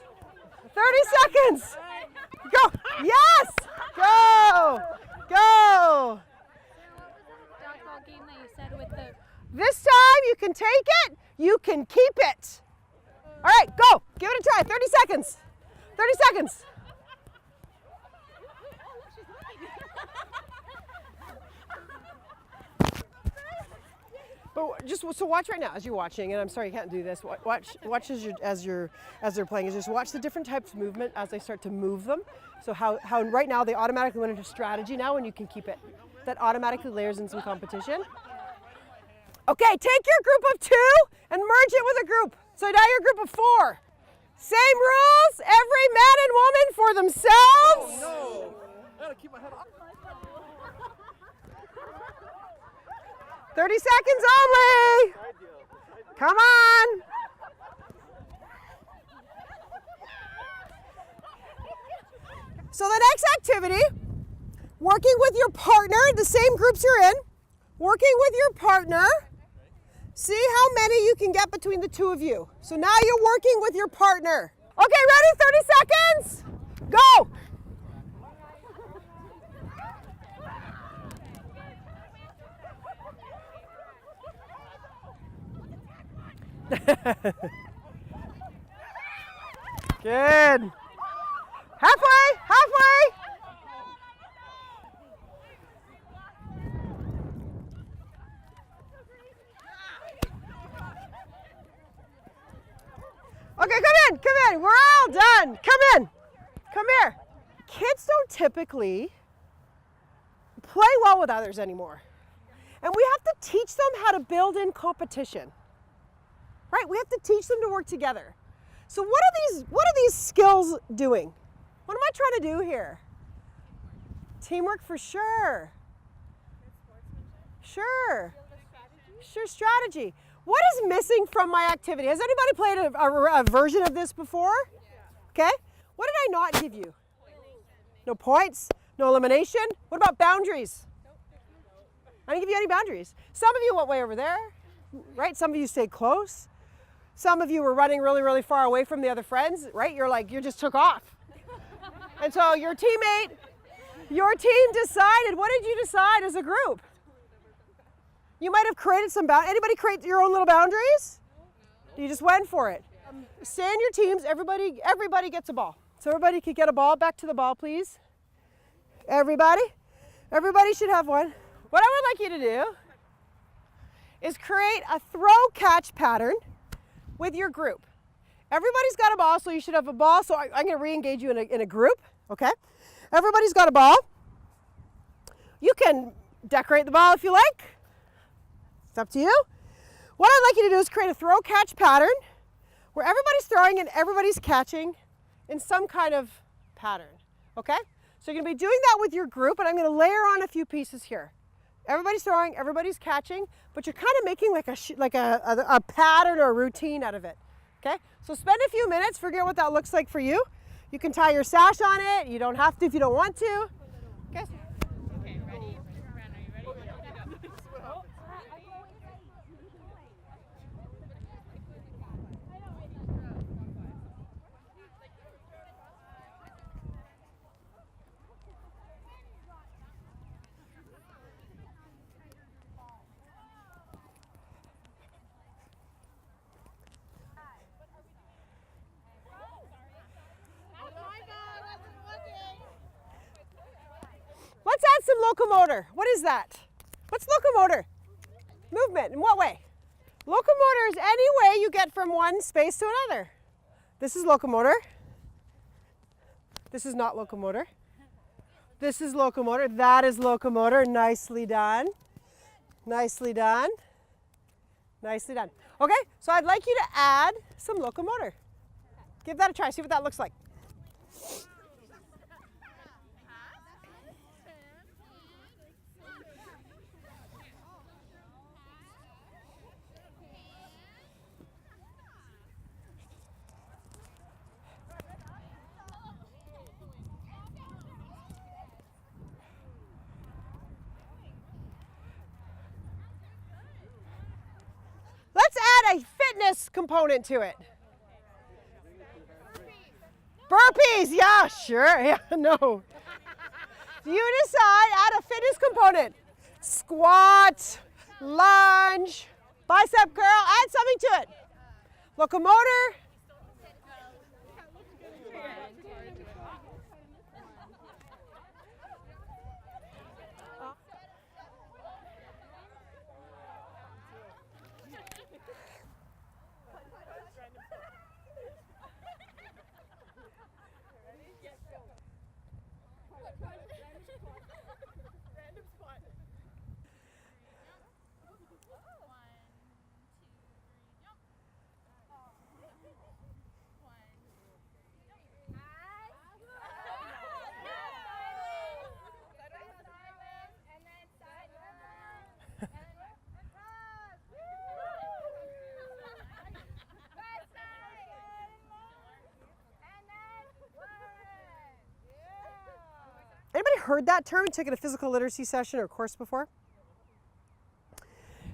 30 seconds. Go. Yes. Go. Go. Dodgeball game that you said with the... This time you can take it, you can keep it. All right, go. Give it a try. 30 seconds. 30 seconds. But just so watch right now as you're watching, and I'm sorry you can't do this. Watch as they're playing. Is just watch the different types of movement as they start to move them. So how right now they automatically went into strategy now, and you can keep it. That automatically layers in some competition. Okay, take your group of 2 and merge it with a group. So now you're a group of 4. Same rules, every man and woman for themselves. Oh, no. I gotta keep my head up. 30 seconds only. Come on. So the next activity, working with your partner, the same groups you're in, working with your partner, see how many you can get between the 2 of you. So now you're working with your partner. Okay, ready? 30 seconds. Go. Good. Halfway, halfway. Okay, come in. We're all done. Come in. Come here. Kids don't typically play well with others anymore. And we have to teach them how to build in competition. Right? We have to teach them to work together. So what are these skills doing? What am I trying to do here? Teamwork for sure. Sure. Sure, strategy. What is missing from my activity? Has anybody played a version of this before? Okay. What did I not give you? No points? No elimination? What about boundaries? I didn't give you any boundaries. Some of you went way over there, right? Some of you stayed close. Some of you were running really, really far away from the other friends, right? You just took off. And so your team decided, what did you decide as a group? You might have created some boundaries. Anybody create your own little boundaries? You just went for it. Stay in your teams. Everybody gets a ball. So everybody could get a ball. Back to the ball, please. Everybody should have one. What I would like you to do is create a throw-catch pattern with your group. Everybody's got a ball, so you should have a ball. So I'm going to re-engage you in a group, okay? Everybody's got a ball. You can decorate the ball if you like. It's up to you. What I'd like you to do is create a throw-catch pattern where everybody's throwing and everybody's catching in some kind of pattern, okay? So you're going to be doing that with your group, and I'm going to layer on a few pieces here. Everybody's throwing, everybody's catching, but you're kind of making like a pattern or a routine out of it, okay? So spend a few minutes, figure out what that looks like for you. You can tie your sash on it. You don't have to if you don't want to. Okay. Okay, ready? Ren, are you ready? Let's add some locomotor. What is that? What's locomotor? Movement. In what way? Locomotor is any way you get from one space to another. This is locomotor. This is not locomotor. This is locomotor. That is locomotor. Nicely done. Nicely done. Nicely done. Okay, so I'd like you to add some locomotor. Give that a try. See what that looks like. Let's add a fitness component to it. Burpees, yeah, sure, yeah, no. You decide, add a fitness component. Squat, lunge, bicep curl, add something to it. Locomotor. Anybody heard that term? Taken a physical literacy session or course before?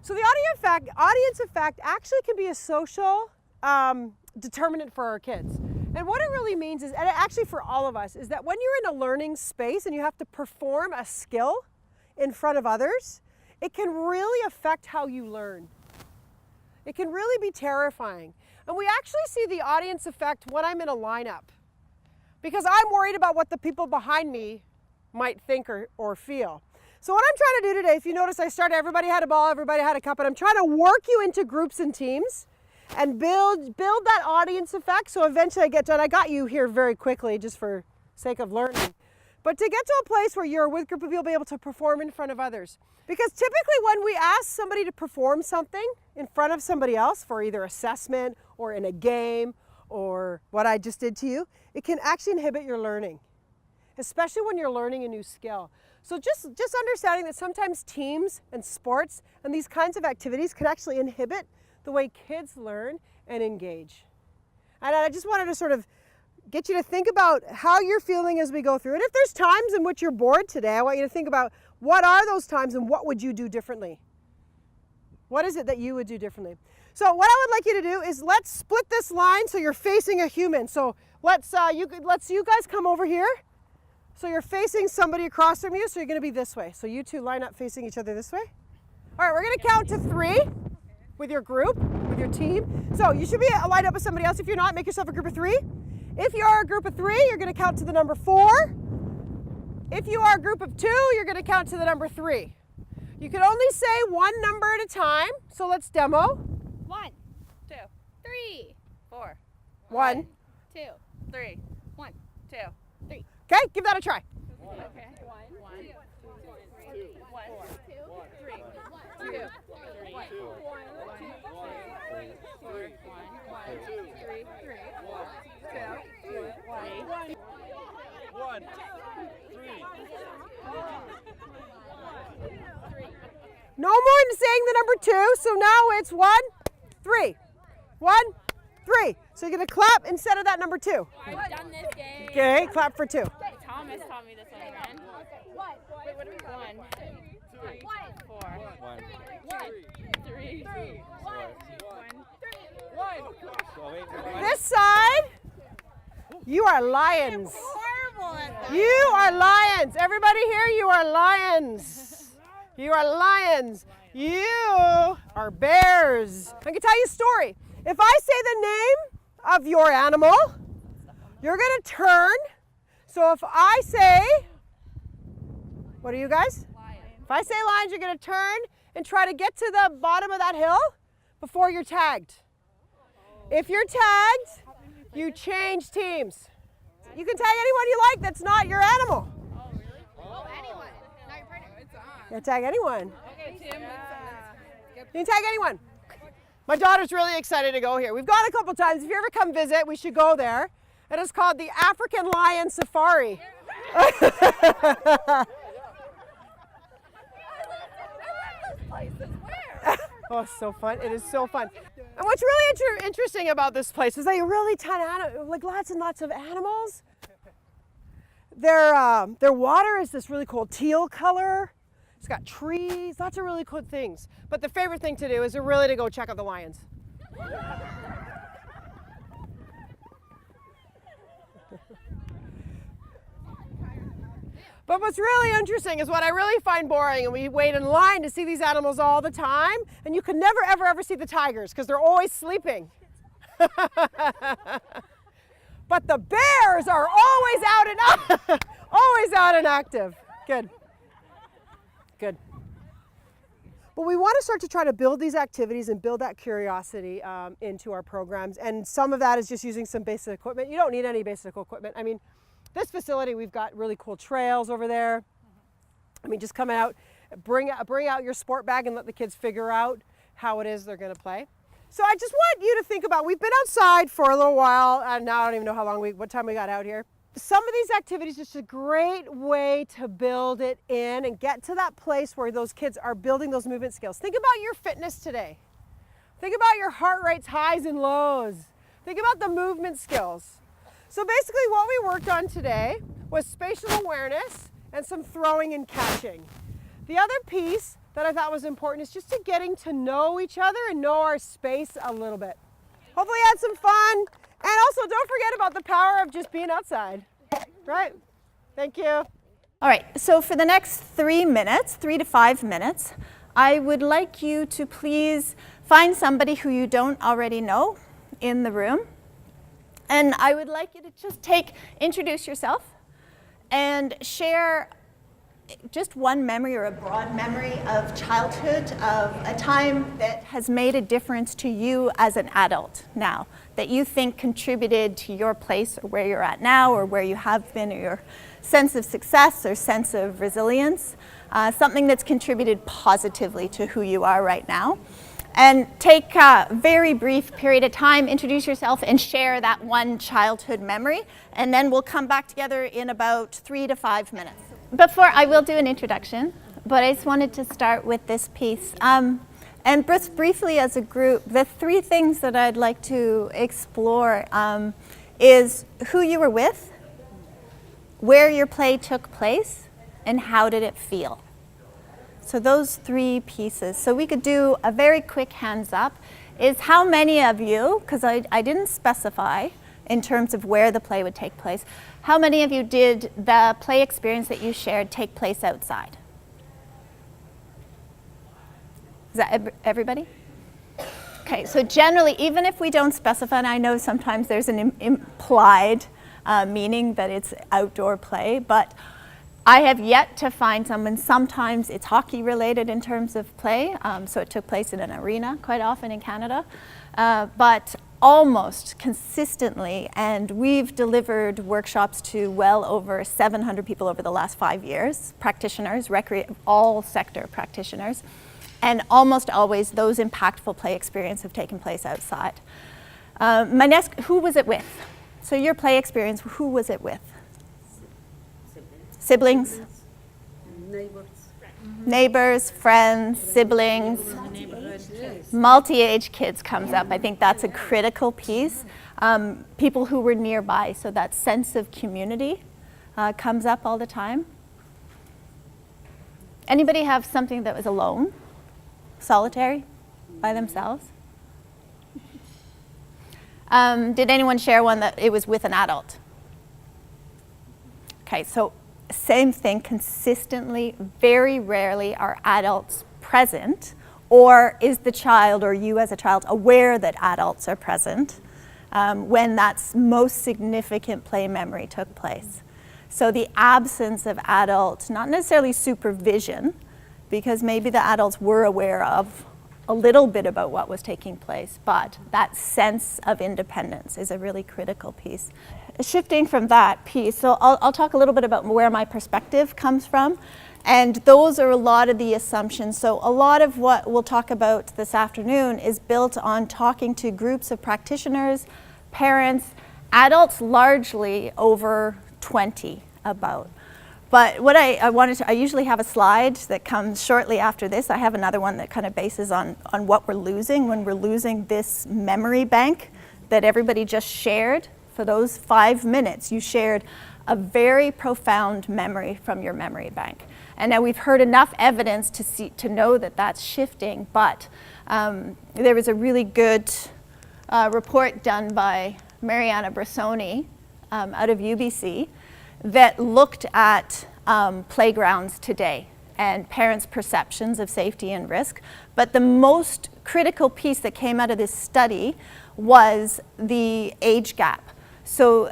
So the audience effect actually can be a social determinant for our kids. And what it really means is, and actually for all of us, is that when you're in a learning space and you have to perform a skill in front of others, it can really affect how you learn. It can really be terrifying. And we actually see the audience effect when I'm in a lineup, because I'm worried about what the people behind me might think or feel. So what I'm trying to do today, if you notice, I started, everybody had a ball, everybody had a cup, and I'm trying to work you into groups and teams and build that audience effect. So eventually I get done. I got you here very quickly just for sake of learning. But to get to a place where you're with a group of people, be able to perform in front of others. Because typically when we ask somebody to perform something in front of somebody else for either assessment or in a game or what I just did to you, it can actually inhibit your learning, especially when you're learning a new skill. So just understanding that sometimes teams and sports and these kinds of activities can actually inhibit the way kids learn and engage. And I just wanted to sort of get you to think about how you're feeling as we go through. And if there's times in which you're bored today, I want you to think about what are those times and what would you do differently? What is it that you would do differently? So what I would like you to do is let's split this line so you're facing a human. So let's you guys come over here. So you're facing somebody across from you, so you're going to be this way. So you two line up facing each other this way. All right, we're going to count to 3 with your group, with your team. So you should be lined up with somebody else. If you're not, make yourself a group of 3. If you are a group of 3, you're going to count to the number 4. If you are a group of 2, you're going to count to the number 3. You can only say one number at a time, so let's demo. 1, 2, 3, 4. 1. 2, 3. 1, 2, 3. Okay, give that a try. Okay. 1, 2, 3, 1, 2, 3, 1, 2, 3, 1, 1, 2, 3. No more than saying the number 2, so now it's 1, 3. 1, 3. So you're going to clap instead of that number 2. I've done this game. Okay, clap for 2. Thomas taught me this one again. Wait, what are we 1, 2, 3, 4. 1, 3, 1. This side, you are lions. Horrible at that. You are lions. Everybody here, you are lions. You are lions. You are bears. I can tell you a story. If I say the name of your animal, you're going to turn. So if I say, what are you guys? Lion. If I say lions, you're going to turn and try to get to the bottom of that hill before you're tagged. If you're tagged, you change teams. You can tag anyone you like that's not your animal. Oh, really? Oh, anyone. Not your partner. It's on. You can tag anyone. Okay, Tim. You can tag anyone. My daughter's really excited to go here. We've gone a couple times. If you ever come visit, we should go there. It is called the African Lion Safari. Oh, so fun. It is so fun. And what's really interesting about this place is they really like lots and lots of animals. Their water is this really cool teal color. It's got trees, lots of really cool things. But the favorite thing to do is really to go check out the lions. But what's really interesting is what I really find boring, and we wait in line to see these animals all the time, and you can never, ever, ever see the tigers because they're always sleeping. But the bears are always out and always out and active. Good. Good. But we want to start to try to build these activities and build that curiosity into our programs, and some of that is just using some basic equipment. You don't need any basic equipment. I mean, this facility, we've got really cool trails over there. I mean, just come out, bring out your sport bag and let the kids figure out how it is they're going to play. So I just want you to think about, we've been outside for a little while, and now I don't even know how long what time we got out here. Some of these activities are just a great way to build it in and get to that place where those kids are building those movement skills. Think about your fitness today. Think about your heart rate's highs and lows. Think about the movement skills. So basically what we worked on today was spatial awareness and some throwing and catching. The other piece that I thought was important is just to getting to know each other and know our space a little bit. Hopefully you had some fun. And also don't forget about the power of just being outside, right? Thank you. All right, so for the next 3 minutes, 3 to 5 minutes, I would like you to please find somebody who you don't already know in the room. And I would like you to just introduce yourself and share just one memory or a broad memory of childhood, of a time that has made a difference to you as an adult now, that you think contributed to your place or where you're at now or where you have been, or your sense of success or sense of resilience, something that's contributed positively to who you are right now. And take a very brief period of time, introduce yourself, and share that one childhood memory. And then we'll come back together in about 3 to 5 minutes. Before, I will do an introduction, but I just wanted to start with this piece. And just briefly as a group, the 3 things that I'd like to explore is who you were with, where your play took place, and how did it feel. So those 3 pieces. So we could do a very quick hands up, is how many of you, because I didn't specify in terms of where the play would take place, how many of you did the play experience that you shared take place outside? Is that everybody? Okay, so generally, even if we don't specify, and I know sometimes there's an implied meaning that it's outdoor play, but I have yet to find someone. Sometimes it's hockey related in terms of play, so it took place in an arena quite often in Canada, but almost consistently, and we've delivered workshops to well over 700 people over the last 5 years, practitioners, all sector practitioners, and almost always those impactful play experiences have taken place outside. Who was it with? So your play experience, who was it with? Siblings? Neighbors, friends, siblings. Multi-age kids comes up. I think that's a critical piece. People who were nearby, so that sense of community comes up all the time. Anybody have something that was alone, solitary, by themselves? Did anyone share one that it was with an adult? Okay, so same thing, consistently, very rarely are adults present, or is the child or you as a child aware that adults are present when that most significant play memory took place. So the absence of adult, not necessarily supervision, because maybe the adults were aware of a little bit about what was taking place, but that sense of independence is a really critical piece. Shifting from that piece, so I'll talk a little bit about where my perspective comes from, and those are a lot of the assumptions. So a lot of what we'll talk about this afternoon is built on talking to groups of practitioners, parents, adults largely over 20 about. But what I usually have a slide that comes shortly after this. I have another one that kind of bases on what we're losing when we're losing this memory bank that everybody just shared. For those 5 minutes, you shared a very profound memory from your memory bank. And now we've heard enough evidence to know that that's shifting, but there was a really good report done by Mariana Bressoni out of UBC that looked at playgrounds today and parents' perceptions of safety and risk. But the most critical piece that came out of this study was the age gap. So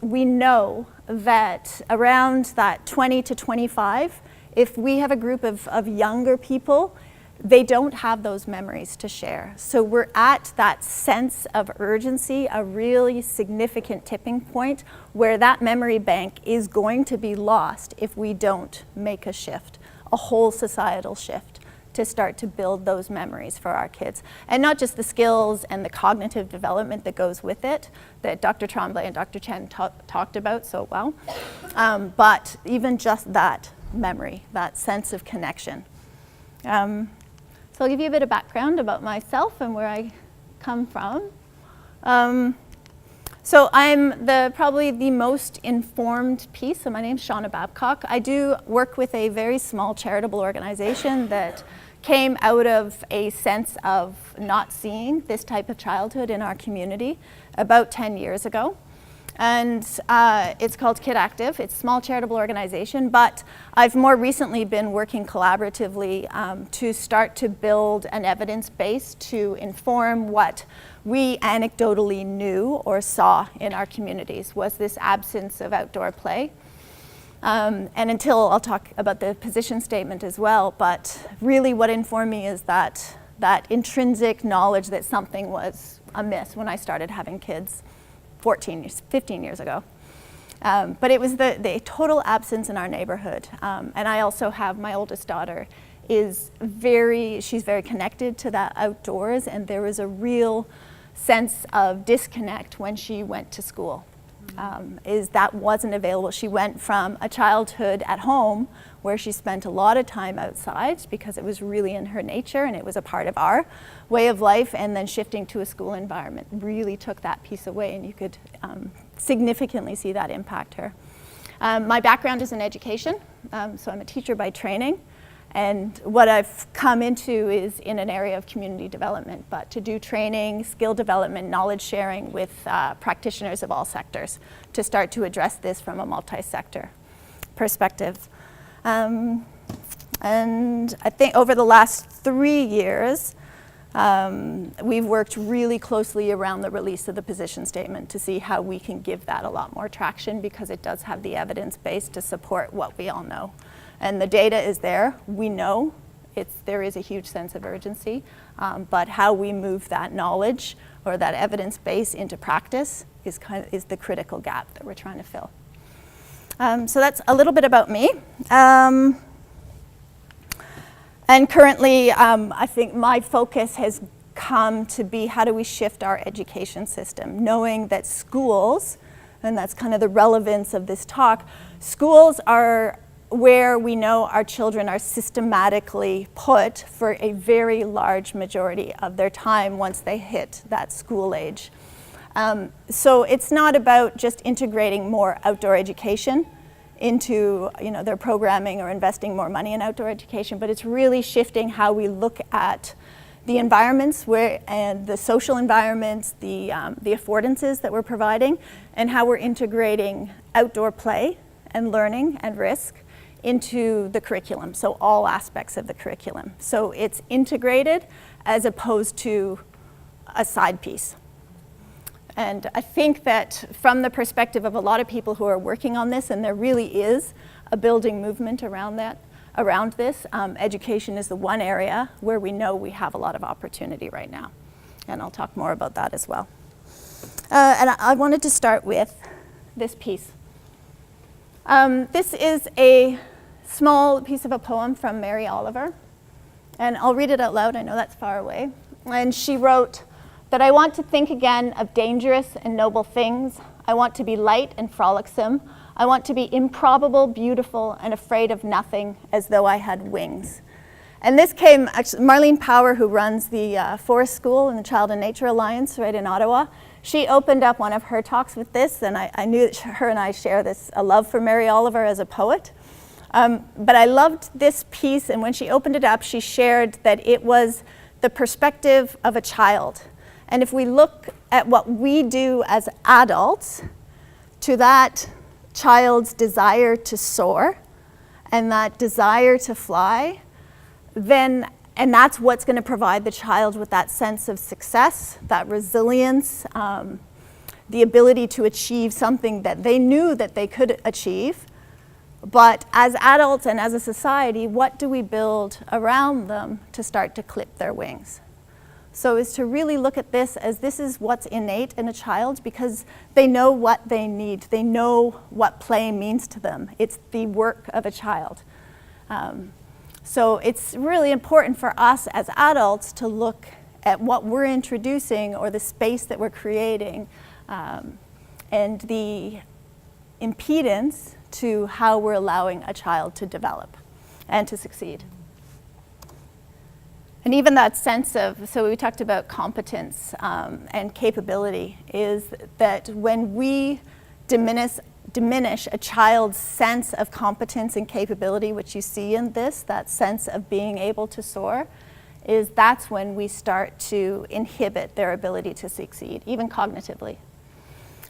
we know that around that 20 to 25, if we have a group of younger people, they don't have those memories to share. So we're at that sense of urgency, a really significant tipping point where that memory bank is going to be lost if we don't make a shift, a whole societal shift to start to build those memories for our kids. And not just the skills and the cognitive development that goes with it, that Dr. Tremblay and Dr. Chen talked about so well, but even just that memory, that sense of connection. So I'll give you a bit of background about myself and where I come from. So I'm probably the most informed piece. So my name's Shauna Babcock. I do work with a very small charitable organization that came out of a sense of not seeing this type of childhood in our community about 10 years ago. And it's called Kid Active. It's a small charitable organization, but I've more recently been working collaboratively to start to build an evidence base to inform what we anecdotally knew or saw in our communities, was this absence of outdoor play. And until I'll talk about the position statement as well, but really what informed me is that intrinsic knowledge that something was amiss when I started having kids 15 years ago. But it was the total absence in our neighborhood. And I also have my oldest daughter she's very connected to that outdoors, and there was a real sense of disconnect when she went to school. Is that wasn't available. She went from a childhood at home where she spent a lot of time outside because it was really in her nature and it was a part of our way of life, and then shifting to a school environment really took that piece away, and you could significantly see that impact her. My background is in education, so I'm a teacher by training. And what I've come into is in an area of community development, but to do training, skill development, knowledge sharing with practitioners of all sectors to start to address this from a multi-sector perspective. And I think over the last 3 years, we've worked really closely around the release of the position statement to see how we can give that a lot more traction, because it does have the evidence base to support what we all know. And the data is there. We know there is a huge sense of urgency, but how we move that knowledge or that evidence base into practice is the critical gap that we're trying to fill. So that's a little bit about me. And currently, I think my focus has come to be, how do we shift our education system, knowing that schools, and that's kind of the relevance of this talk, schools are where we know our children are systematically put for a very large majority of their time once they hit that school age. So it's not about just integrating more outdoor education into their programming or investing more money in outdoor education, but it's really shifting how we look at the environments and the social environments, the affordances that we're providing, and how we're integrating outdoor play and learning and risk into the curriculum, so all aspects of the curriculum. So it's integrated as opposed to a side piece. And I think that from the perspective of a lot of people who are working on this, and there really is a building movement around this, education is the one area where we know we have a lot of opportunity right now. And I'll talk more about that as well. And I wanted to start with this piece. This is a small piece of a poem from Mary Oliver, and I'll read it out loud. I know that's far away. And she wrote that I want to think again of dangerous and noble things. I want to be light and frolicsome. I want to be improbable, beautiful, and afraid of nothing, as though I had wings. And this came, actually, Marlene Power, who runs the Forest School and the Child and Nature Alliance right in Ottawa, she opened up one of her talks with this, and I knew that her and I share a love for Mary Oliver as a poet. But I loved this piece, and when she opened it up, she shared that it was the perspective of a child. And if we look at what we do as adults to that child's desire to soar and that desire to fly, and that's what's going to provide the child with that sense of success, that resilience, the ability to achieve something that they knew that they could achieve. But as adults and as a society, what do we build around them to start to clip their wings? So is to really look at this as this is what's innate in a child, because they know what they need. They know what play means to them. It's the work of a child. So it's really important for us as adults to look at what we're introducing or the space that we're creating and the impedance to how we're allowing a child to develop and to succeed. And even that sense of, so we talked about competence and capability, is that when we diminish a child's sense of competence and capability, which you see in this, that sense of being able to soar, that's when we start to inhibit their ability to succeed, even cognitively.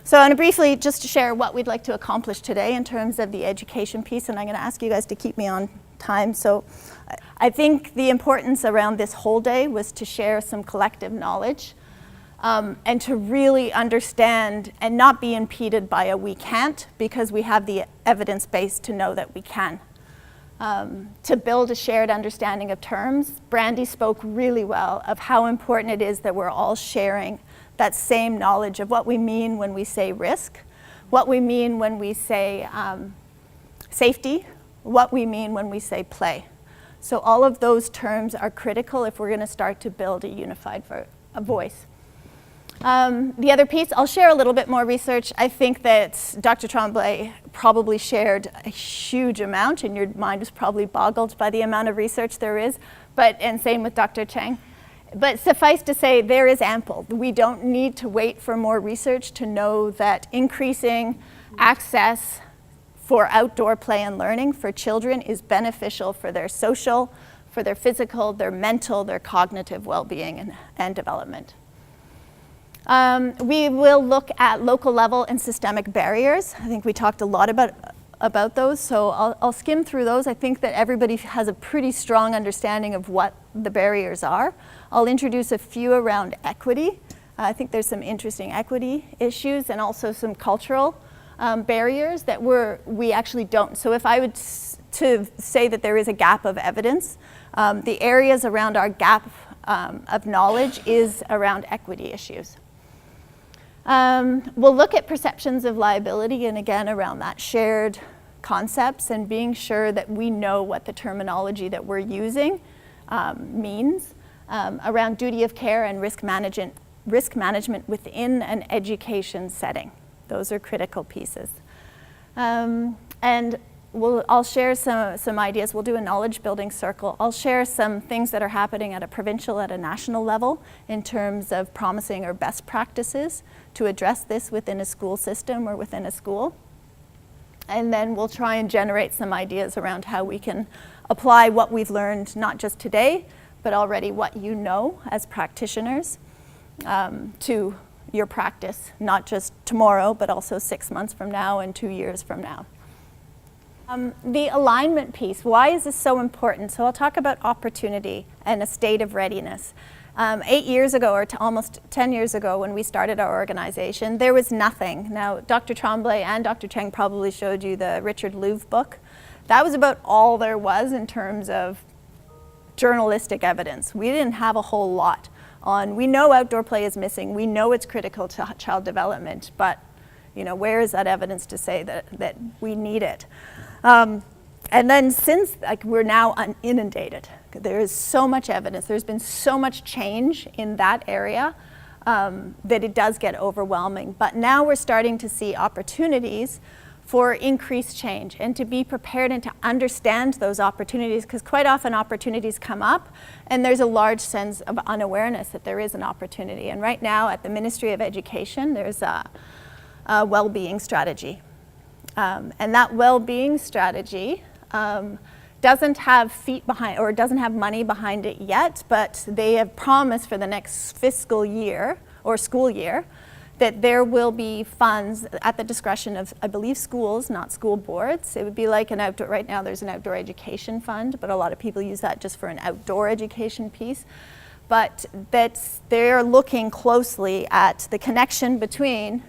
So I'm going to briefly just share what we'd like to accomplish today in terms of the education piece, and I'm going to ask you guys to keep me on time. So I think the importance around this whole day was to share some collective knowledge and to really understand and not be impeded by a we can't, because we have the evidence base to know that we can. To build a shared understanding of terms, Brandy spoke really well of how important it is that we're all sharing that same knowledge of what we mean when we say risk, what we mean when we say safety, what we mean when we say play. So all of those terms are critical if we're going to start to build a unified voice. The other piece, I'll share a little bit more research. I think that Dr. Tremblay probably shared a huge amount, and your mind is probably boggled by the amount of research there is, and same with Dr. Chang. But suffice to say, there is ample. We don't need to wait for more research to know that increasing access for outdoor play and learning for children is beneficial for their social, for their physical, their mental, their cognitive well-being and development. We will look at local level and systemic barriers. I think we talked a lot about those, so I'll skim through those. I think that everybody has a pretty strong understanding of what the barriers are. I'll introduce a few around equity. I think there's some interesting equity issues and also some cultural barriers that we actually don't. So if I would to say that there is a gap of evidence, the areas around our gap of knowledge is around equity issues. We'll look at perceptions of liability, and again around that shared concepts and being sure that we know what the terminology that we're using means, around duty of care and risk management within an education setting. Those are critical pieces. And I'll share some ideas. We'll do a knowledge building circle. I'll share some things that are happening at a provincial, at a national level in terms of promising or best practices to address this within a school system or within a school. And then we'll try and generate some ideas around how we can apply what we've learned, not just today, but already what you know as practitioners to your practice, not just tomorrow, but also 6 months from now and 2 years from now. The alignment piece, why is this so important? So I'll talk about opportunity and a state of readiness. 8 years ago, or almost 10 years ago, when we started our organization, there was nothing. Now, Dr. Tremblay and Dr. Chang probably showed you the Richard Louv book. That was about all there was in terms of journalistic evidence. We didn't have a whole lot on, we know outdoor play is missing, we know it's critical to child development, but where is that evidence to say that we need it? And then since, we're now inundated. There is so much evidence, there's been so much change in that area that it does get overwhelming. But now we're starting to see opportunities for increased change and to be prepared and to understand those opportunities, because quite often opportunities come up and there's a large sense of unawareness that there is an opportunity. And right now at the Ministry of Education, there's a well-being strategy. And that well-being strategy doesn't have feet behind, or doesn't have money behind it yet, but they have promised for the next fiscal year or school year that there will be funds at the discretion of, I believe, schools, not school boards. It would be like an outdoor, right now there's an outdoor education fund, but a lot of people use that just for an outdoor education piece. But they're looking closely at the connection between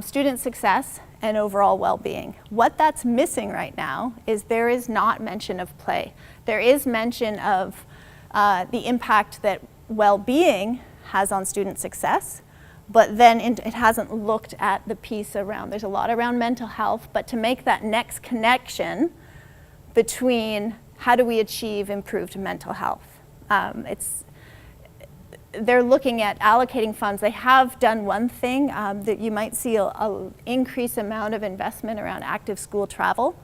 student success and overall well-being. What that's missing right now is there is not mention of play. There is mention of the impact that well-being has on student success, but then it hasn't looked at the piece around, there's a lot around mental health, but to make that next connection between how do we achieve improved mental health. They're looking at allocating funds. They have done one thing that you might see an increased amount of investment around active school travel.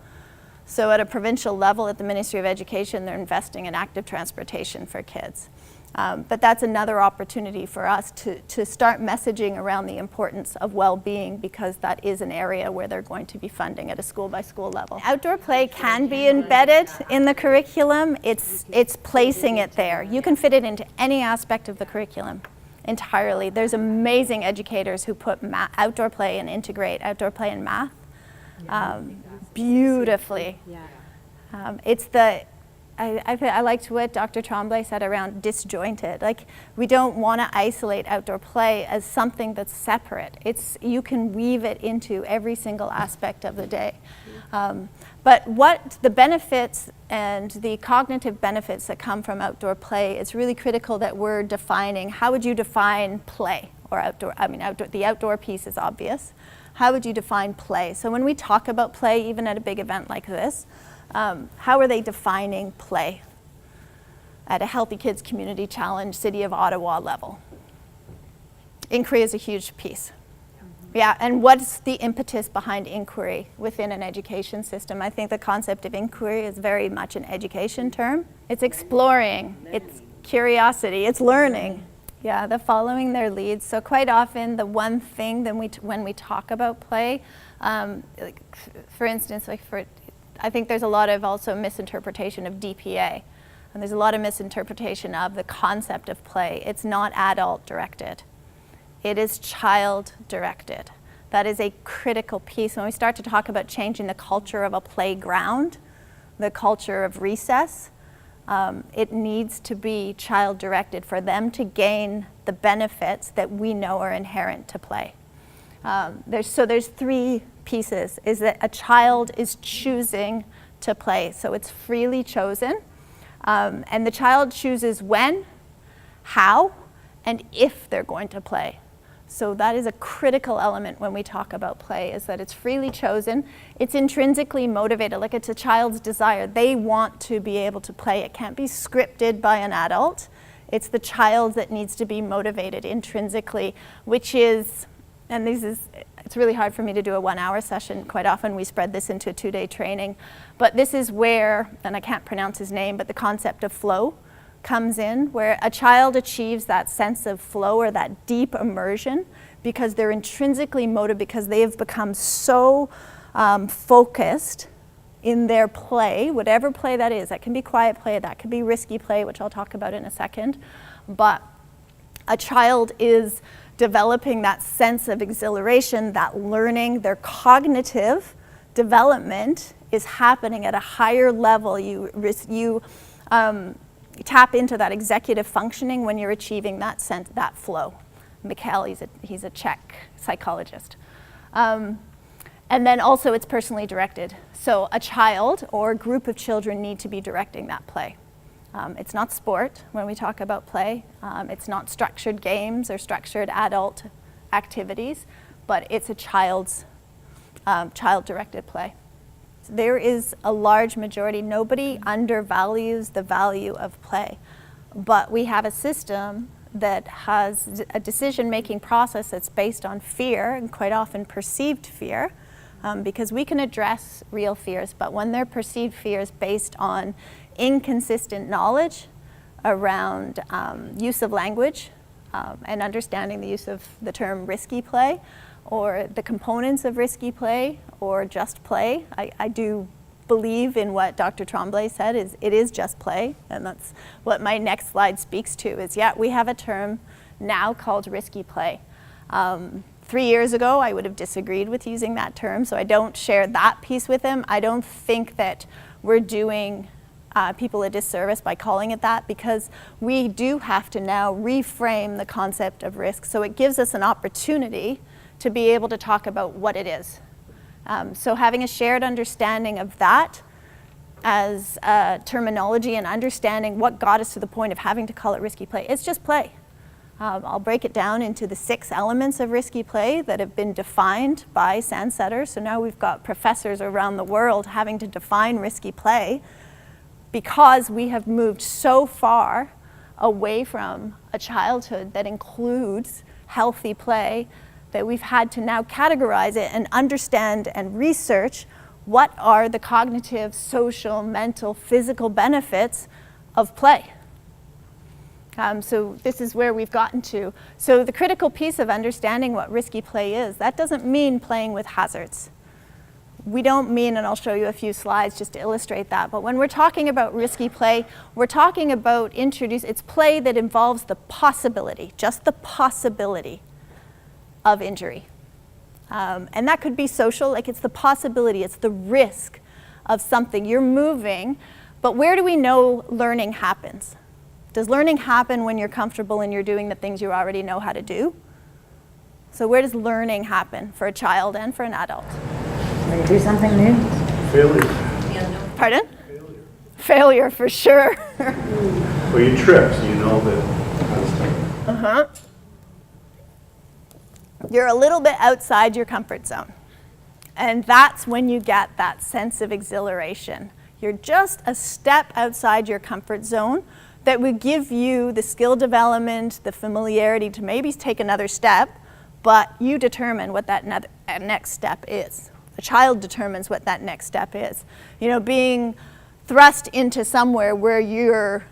So at a provincial level at the Ministry of Education, they're investing in active transportation for kids. But that's another opportunity for us to start messaging around the importance of well-being, because that is an area where they're going to be funding at a school-by-school level. Outdoor play can be embedded in the curriculum. It's placing it there. You can fit it into any aspect of the curriculum. entirely. There's amazing educators who put outdoor play and integrate outdoor play and math beautifully. It's I liked what Dr. Tremblay said around disjointed. Like, we don't want to isolate outdoor play as something that's separate. You can weave it into every single aspect of the day. But what the benefits and the cognitive benefits that come from outdoor play, it's really critical that we're defining, how would you define play or outdoor? I mean, the outdoor piece is obvious. How would you define play? So when we talk about play, even at a big event like this, how are they defining play at a Healthy Kids Community Challenge, City of Ottawa level? Inquiry is a huge piece. Yeah, and what's the impetus behind inquiry within an education system? I think the concept of inquiry is very much an education term. It's exploring, it's curiosity, it's learning. Yeah, the following their leads. So quite often the one thing when we talk about play, like for instance, I think there's a lot of also misinterpretation of DPA. And there's a lot of misinterpretation of the concept of play. It's not adult directed. It is child directed. That is a critical piece. When we start to talk about changing the culture of a playground, the culture of recess, it needs to be child directed for them to gain the benefits that we know are inherent to play. There's three pieces, is that a child is choosing to play. So it's freely chosen. And the child chooses when, how, and if they're going to play. So that is a critical element when we talk about play, is that it's freely chosen. It's intrinsically motivated, like it's a child's desire. They want to be able to play. It can't be scripted by an adult. It's the child that needs to be motivated intrinsically, which is, and it's really hard for me to do a 1 hour session. Quite often we spread this into a 2-day training. But this is where, and I can't pronounce his name, but the concept of flow comes in, where a child achieves that sense of flow or that deep immersion because they're intrinsically motivated, because they have become so focused in their play, whatever play that is. That can be quiet play, that could be risky play, which I'll talk about in a second. But a child is developing that sense of exhilaration, that learning, their cognitive development is happening at a higher level. You tap into that executive functioning when you're achieving that sense, that flow. Mikhail, he's a Czech psychologist. And then also it's personally directed. So a child or a group of children need to be directing that play. It's not sport when we talk about play. It's not structured games or structured adult activities, but it's a child-directed play. There is a large majority, nobody undervalues the value of play, but we have a system that has a decision-making process that's based on fear, and quite often perceived fear, because we can address real fears, but when they're perceived fears based on inconsistent knowledge around use of language and understanding the use of the term risky play, or the components of risky play, or just play. I do believe in what Dr. Tremblay said, is it is just play, and that's what my next slide speaks to, is we have a term now called risky play. 3 years ago, I would have disagreed with using that term, so I don't share that piece with him. I don't think that we're doing people a disservice by calling it that, because we do have to now reframe the concept of risk, so it gives us an opportunity to be able to talk about what it is. So having a shared understanding of that as terminology and understanding what got us to the point of having to call it risky play, it's just play. I'll break it down into the 6 elements of risky play that have been defined by Sandsetter. So now we've got professors around the world having to define risky play because we have moved so far away from a childhood that includes healthy play that we've had to now categorize it and understand and research what are the cognitive, social, mental, physical benefits of play. So this is where we've gotten to. So the critical piece of understanding what risky play is, that doesn't mean playing with hazards. we don't mean, and I'll show you a few slides just to illustrate that, but when we're talking about risky play, we're talking about it's play that involves the possibility, just the possibility of injury. And that could be social, like it's the possibility, it's the risk of something. You're moving, but where do we know learning happens? Does learning happen when you're comfortable and you're doing the things you already know how to do? So where does learning happen for a child and for an adult? When you do something new? Failure. Pardon? Failure for sure. Well, you trip, so you know that. You're a little bit outside your comfort zone. And that's when you get that sense of exhilaration. You're just a step outside your comfort zone that would give you the skill development, the familiarity to maybe take another step, but you determine what that next step is. The child determines what that next step is. You know, being thrust into somewhere where you're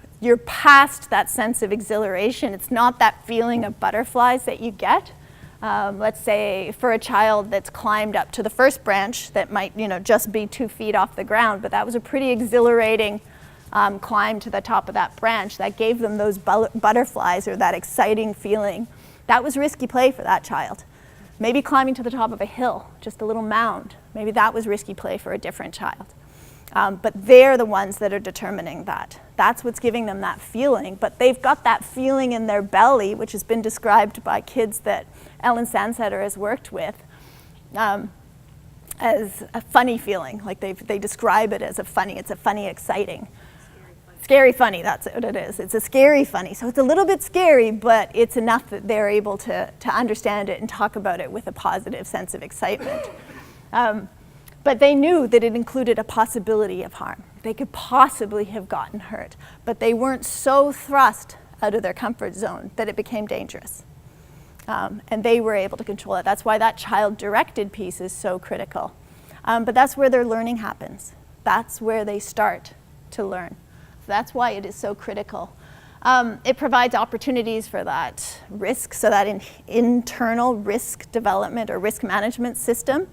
past that sense of exhilaration. It's not that feeling of butterflies that you get. Let's say for a child that's climbed up to the first branch that might, just be 2 feet off the ground, but that was a pretty exhilarating climb to the top of that branch. That gave them those butterflies or that exciting feeling. That was risky play for that child. Maybe climbing to the top of a hill, just a little mound. Maybe that was risky play for a different child. But they're the ones that are determining that. That's what's giving them that feeling. But they've got that feeling in their belly, which has been described by kids that Ellen Sandsetter has worked with, as a funny feeling. Like they describe it as it's a funny, exciting. Scary funny, that's what it is. It's a scary funny. So it's a little bit scary, but it's enough that they're able to understand it and talk about it with a positive sense of excitement. But they knew that it included a possibility of harm. They could possibly have gotten hurt, but they weren't so thrust out of their comfort zone that it became dangerous. And they were able to control it. That's why that child-directed piece is so critical. But that's where their learning happens. That's where they start to learn. That's why it is so critical. It provides opportunities for that risk, so that internal risk development or risk management system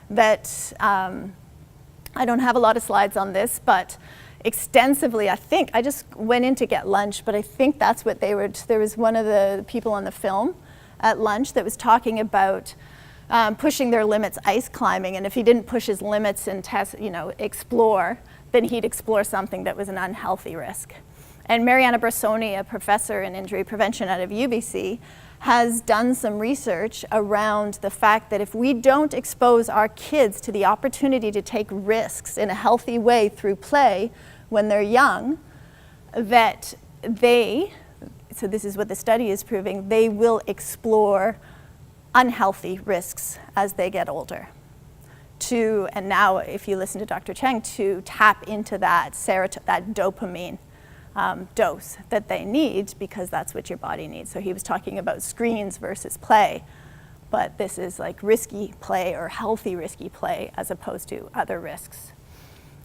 that I don't have a lot of slides on this, but extensively, I think, I just went in to get lunch, but I think that's what there was one of the people on the film at lunch that was talking about pushing their limits ice climbing, and if he didn't push his limits and explore, then he'd explore something that was an unhealthy risk. And Mariana Bressoni, a professor in injury prevention out of UBC, has done some research around the fact that if we don't expose our kids to the opportunity to take risks in a healthy way through play when they're young, that so this is what the study is proving, they will explore unhealthy risks as they get older. And now, if you listen to Dr. Cheng, to tap into that that dopamine dose that they need, because that's what your body needs. So he was talking about screens versus play, but this is like risky play or healthy risky play as opposed to other risks.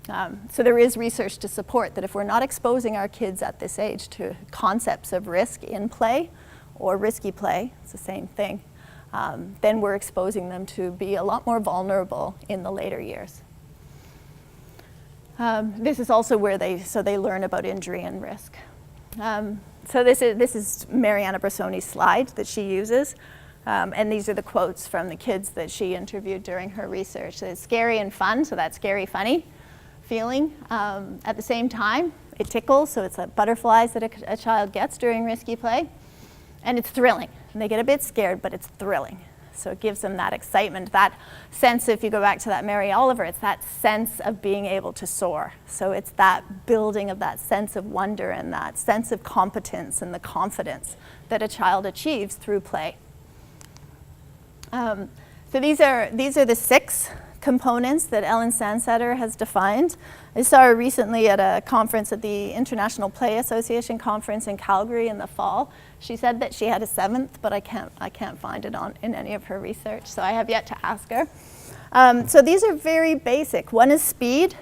So there is research to support that if we're not exposing our kids at this age to concepts of risk in play or risky play, it's the same thing, then we're exposing them to be a lot more vulnerable in the later years. This is also where they learn about injury and risk. So this is Mariana Bressoni's slide that she uses, and these are the quotes from the kids that she interviewed during her research. So it's scary and fun, so that scary, funny feeling. At the same time, it tickles, so it's like butterflies that a child gets during risky play, and it's thrilling. And they get a bit scared, but it's thrilling. So it gives them that excitement, that sense, if you go back to that Mary Oliver, it's that sense of being able to soar. So it's that building of that sense of wonder and that sense of competence and the confidence that a child achieves through play. So these are the 6 components that Ellen Sandsetter has defined. I saw her recently at a conference at the International Play Association conference in Calgary in the fall. She said that she had a 7th, but I can't find it in any of her research, so I have yet to ask her. So these are very basic. One is speed,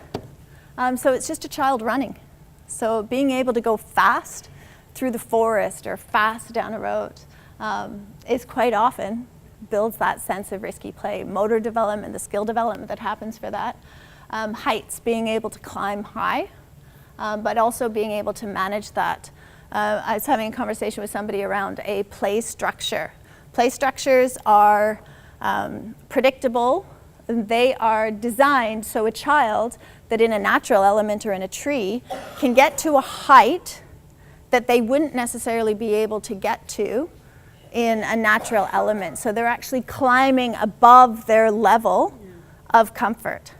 so it's just a child running. So being able to go fast through the forest or fast down a road is quite often builds that sense of risky play, motor development, the skill development that happens for that. Heights, being able to climb high, but also being able to manage that. I was having a conversation with somebody around a play structure. Play structures are predictable. They are designed so a child that in a natural element or in a tree can get to a height that they wouldn't necessarily be able to get to in a natural element. So they're actually climbing above their level of comfort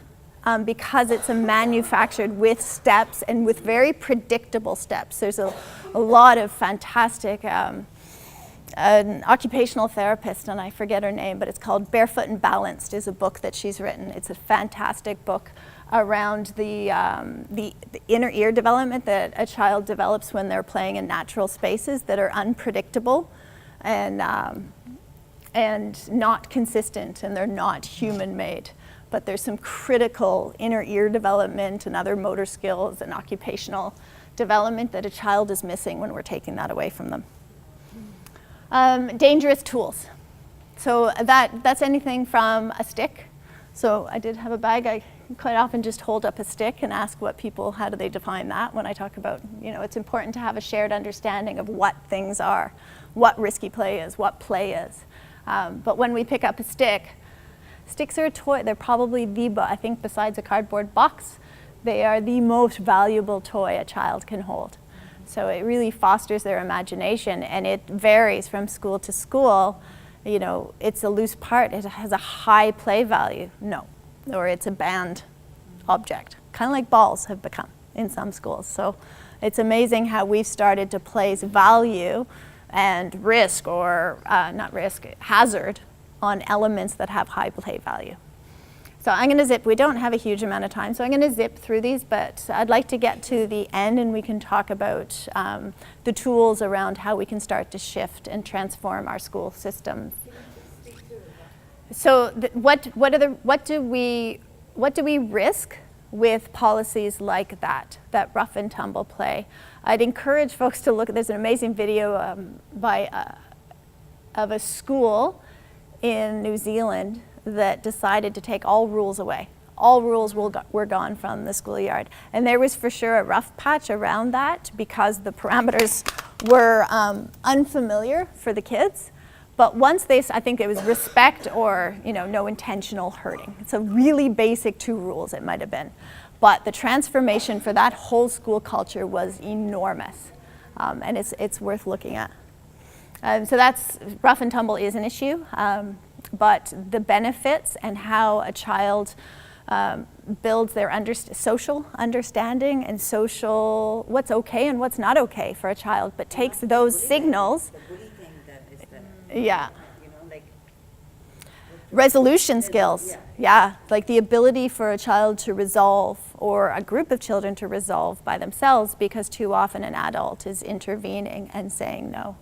because it's manufactured with steps and with very predictable steps. There's a lot of fantastic, an occupational therapist, and I forget her name, but it's called Barefoot and Balanced is a book that she's written. It's a fantastic book around the inner ear development that a child develops when they're playing in natural spaces that are unpredictable and not consistent, and they're not human-made. But there's some critical inner ear development and other motor skills and occupational development that a child is missing when we're taking that away from them. Dangerous tools. So that's anything from a stick. So I did have a bag. I quite often just hold up a stick and ask what people, how do they define that when I talk about, it's important to have a shared understanding of what things are, what risky play is, what play is. But when we pick up a stick, sticks are a toy. They're probably I think besides a cardboard box, they are the most valuable toy a child can hold. So it really fosters their imagination, and it varies from school to school. It's a loose part. It has a high play value. No. Or it's a banned object, kind of like balls have become in some schools. So it's amazing how we've started to place value and risk, or not risk, hazard on elements that have high play value. So I'm going to zip. We don't have a huge amount of time, so I'm going to zip through these, but I'd like to get to the end and we can talk about the tools around how we can start to shift and transform our school systems. So what do we risk with policies like that rough and tumble play? I'd encourage folks to look. There's an amazing video of a school in New Zealand that decided to take all rules away. All rules were gone from the schoolyard. And there was for sure a rough patch around that because the parameters were unfamiliar for the kids. But once I think it was respect or no intentional hurting. It's a really basic 2 rules it might have been. But the transformation for that whole school culture was enormous. And it's worth looking at. So that's rough and tumble is an issue. But the benefits and how a child builds their social understanding and social what's okay and what's not okay for a child, but takes those signals. Yeah. Resolution skills. Yeah, like the ability for a child to resolve or a group of children to resolve by themselves because too often an adult is intervening and saying no.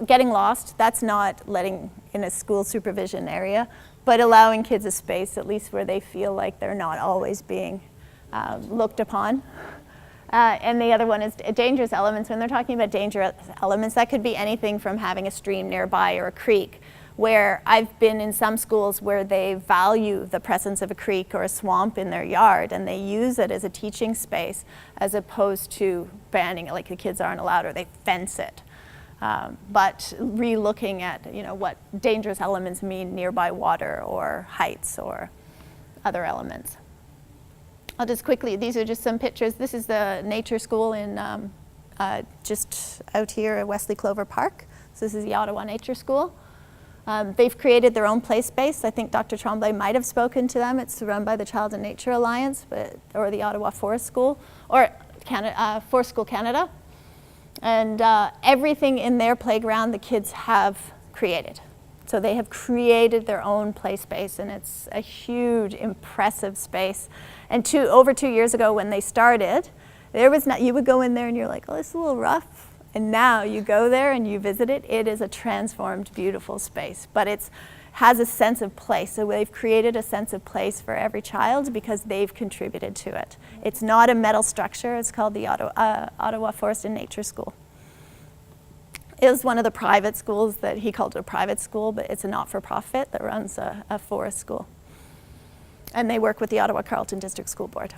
Getting lost, that's not letting in a school supervision area, but allowing kids a space at least where they feel like they're not always being looked upon. And the other one is dangerous elements. When they're talking about dangerous elements, that could be anything from having a stream nearby or a creek, where I've been in some schools where they value the presence of a creek or a swamp in their yard and they use it as a teaching space as opposed to banning it, like the kids aren't allowed or they fence it. But re-looking at what dangerous elements mean nearby water or heights or other elements. I'll just quickly, these are just some pictures. This is the nature school in just out here at Wesley Clover Park. So this is the Ottawa Nature School. They've created their own play space. I think Dr. Tremblay might have spoken to them. It's run by the Child and Nature Alliance, or the Ottawa Forest School, or Forest School Canada. And everything in their playground the kids have created. So they have created their own play space, and it's a huge, impressive space. And over 2 years ago when they started, you would go in there and you're like, oh, it's a little rough. And now you go there and you visit it, it is a transformed, beautiful space. But it has a sense of place. So they've created a sense of place for every child because they've contributed to it. It's not a metal structure. It's called the Ottawa Forest and Nature School. is one of the private schools that he called it a private school, but it's a not-for-profit that runs a forest school. And they work with the Ottawa Carleton District School Board.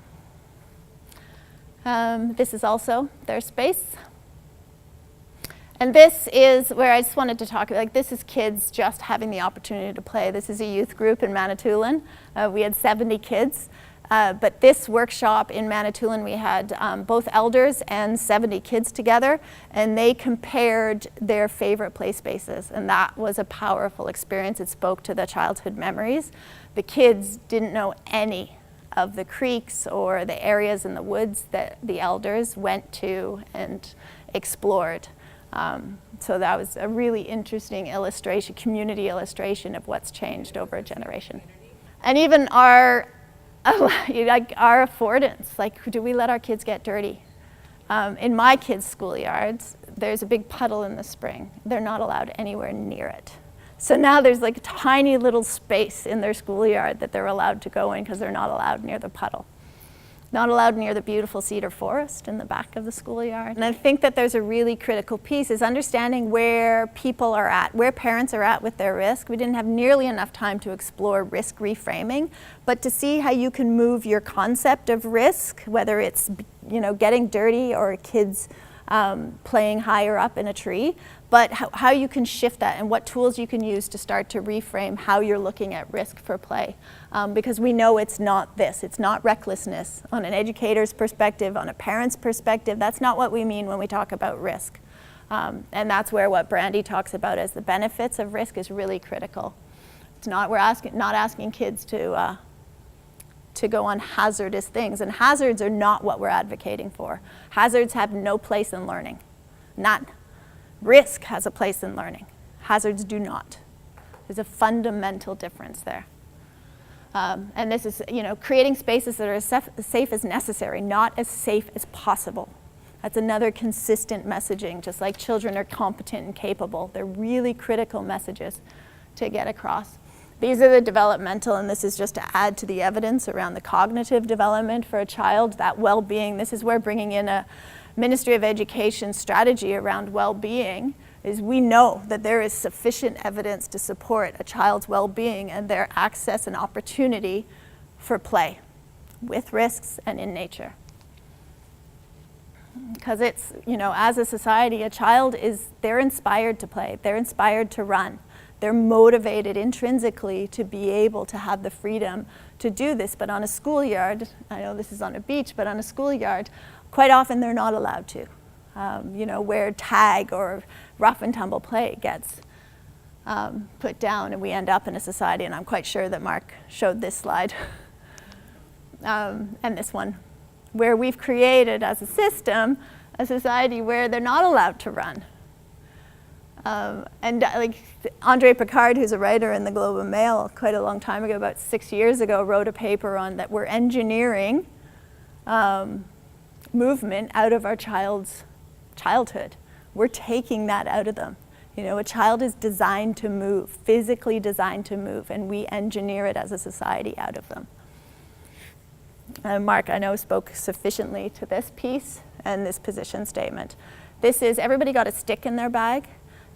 This is also their space. And this is where I just wanted to talk, like this is kids just having the opportunity to play. This is a youth group in Manitoulin. We had 70 kids. But this workshop in Manitoulin, we had both elders and 70 kids together, and they compared their favorite play spaces, and that was a powerful experience. It spoke to the childhood memories. The kids didn't know any of the creeks or the areas in the woods that the elders went to and explored. So that was a really interesting illustration, community illustration of what's changed over a generation. And even our affordance, like, do we let our kids get dirty? In my kids' schoolyards, there's a big puddle in the spring. They're not allowed anywhere near it. So now there's like a tiny little space in their schoolyard that they're allowed to go in because they're not allowed near the puddle. Not allowed near the beautiful cedar forest in the back of the schoolyard. And I think that there's a really critical piece is understanding where people are at, where parents are at with their risk. We didn't have nearly enough time to explore risk reframing, but to see how you can move your concept of risk, whether it's, you know, getting dirty or kids playing higher up in a tree, but how you can shift that and what tools you can use to start to reframe how you're looking at risk for play. Because we know it's not this, it's not recklessness. On an educator's perspective, on a parent's perspective, that's not what we mean when we talk about risk. And that's where what Brandy talks about as the benefits of risk is really critical. It's not, we're not asking kids to go on hazardous things, and hazards are not what we're advocating for. Hazards have no place in learning, none. Risk has a place in learning. Hazards do not. There's a fundamental difference there. And this is, you know, creating spaces that are as safe as necessary, not as safe as possible. That's another consistent messaging, just like children are competent and capable. They're really critical messages to get across. These are the developmental, and this is just to add to the evidence around the cognitive development for a child, that well-being. This is where bringing in a Ministry of Education strategy around well-being is we know that there is sufficient evidence to support a child's well-being and their access and opportunity for play with risks and in nature. Because it's, you know, as a society, a child they're inspired to play, they're inspired to run. They're motivated intrinsically to be able to have the freedom to do this. But on a schoolyard, I know this is on a beach, but on a schoolyard, quite often they're not allowed to. You know, where tag or rough and tumble play gets put down, and we end up in a society, and I'm quite sure that Mark showed this slide, and this one, where we've created as a system a society where they're not allowed to run. And like Andre Picard, who's a writer in the Globe and Mail quite a long time ago, about 6 years ago, wrote a paper on that we're engineering movement out of our child's childhood. We're taking that out of them. You know, a child is designed to move, physically designed to move, and we engineer it as a society out of them. Mark, I know, spoke sufficiently to this piece and this position statement. This is, everybody got a stick in their bag.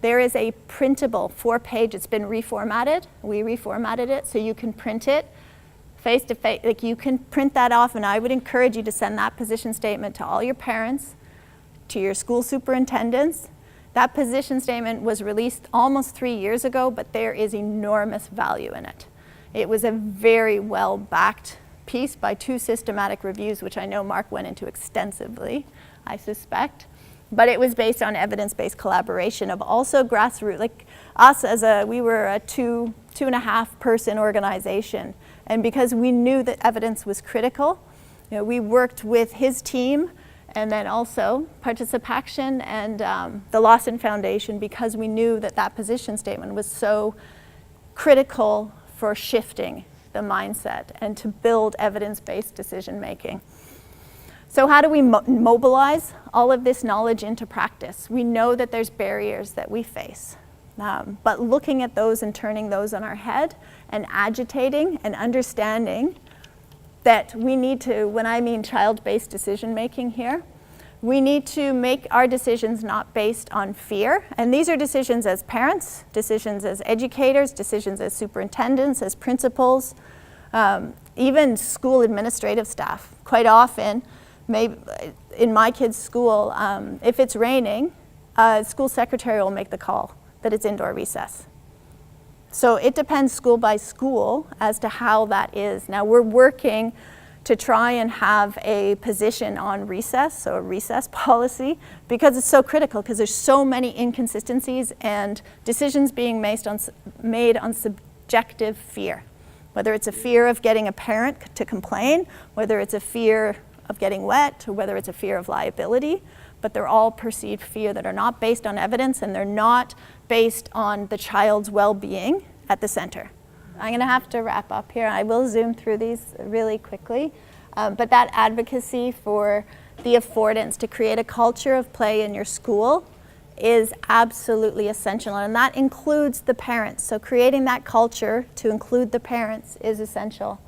There is a printable 4-page, it's been reformatted. We reformatted it so you can print it face to face, like you can print that off, and I would encourage you to send that position statement to all your parents, to your school superintendents. That position statement was released almost 3 years ago, but there is enormous value in it. It was a very well-backed piece by 2 systematic reviews, which I know Mark went into extensively, I suspect. But it was based on evidence-based collaboration of also grassroots, like us we were a 2.5 person organization. And because we knew that evidence was critical, you know, we worked with his team and then also Participation and the Lawson Foundation, because we knew that that position statement was so critical for shifting the mindset and to build evidence-based decision making. So how do we mobilize all of this knowledge into practice? We know that there's barriers that we face, but looking at those and turning those on our head and agitating and understanding that we need to, when I mean child-based decision making here, We need to make our decisions not based on fear. And these are decisions as parents, decisions as educators, decisions as superintendents, as principals, even school administrative staff. Quite often, maybe in my kids' school, if it's raining, a school secretary will make the call that it's indoor recess. So it depends school by school as to how that is. Now we're working to try and have a position on recess, so a recess policy, because it's so critical, because there's so many inconsistencies and decisions being made on subjective fear. Whether it's a fear of getting a parent to complain, whether it's a fear of getting wet, or whether it's a fear of liability, but they're all perceived fear that are not based on evidence, and they're not based on the child's well-being at the center. I'm going to have to wrap up here. I will zoom through these really quickly. But that advocacy for the affordance to create a culture of play in your school is absolutely essential, and that includes the parents. So creating that culture to include the parents is essential.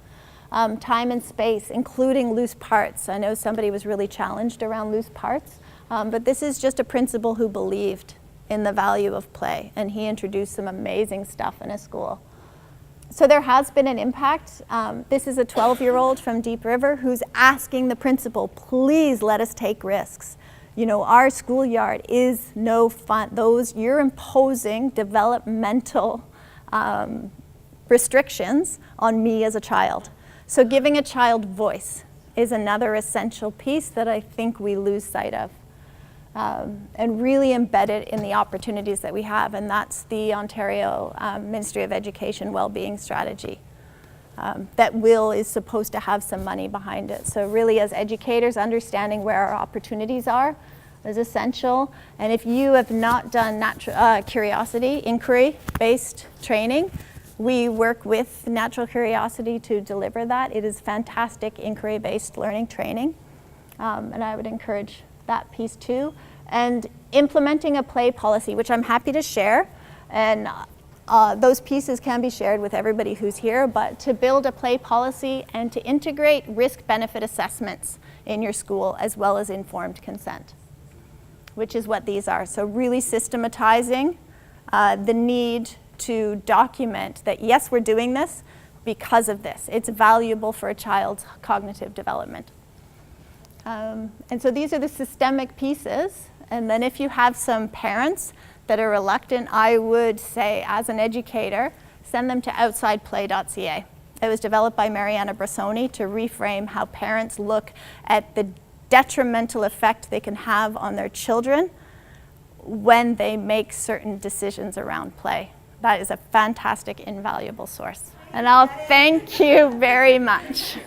Time and space, including loose parts. I know somebody was really challenged around loose parts, but this is just a principal who believed in the value of play, and he introduced some amazing stuff in a school. So there has been an impact. This is a 12-year-old from Deep River who's asking the principal, please let us take risks. You know, our schoolyard is no fun. You're imposing developmental restrictions on me as a child. So giving a child voice is another essential piece that I think we lose sight of. And really embed it in the opportunities that we have, and that's the Ontario Ministry of Education Wellbeing Strategy. That is supposed to have some money behind it. So really, as educators, understanding where our opportunities are is essential. And if you have not done curiosity, inquiry-based training, we work with Natural Curiosity to deliver that. It is fantastic inquiry-based learning training, and I would encourage that piece too. And implementing a play policy, which I'm happy to share, and those pieces can be shared with everybody who's here, but to build a play policy and to integrate risk-benefit assessments in your school as well as informed consent, which is what these are. So really systematizing the need to document that, yes, we're doing this because of this. It's valuable for a child's cognitive development. And so these are the systemic pieces. And then if you have some parents that are reluctant, I would say, as an educator, send them to outsideplay.ca. It was developed by Mariana Bressoni to reframe how parents look at the detrimental effect they can have on their children when they make certain decisions around play. That is a fantastic, invaluable source. And I'll thank you very much.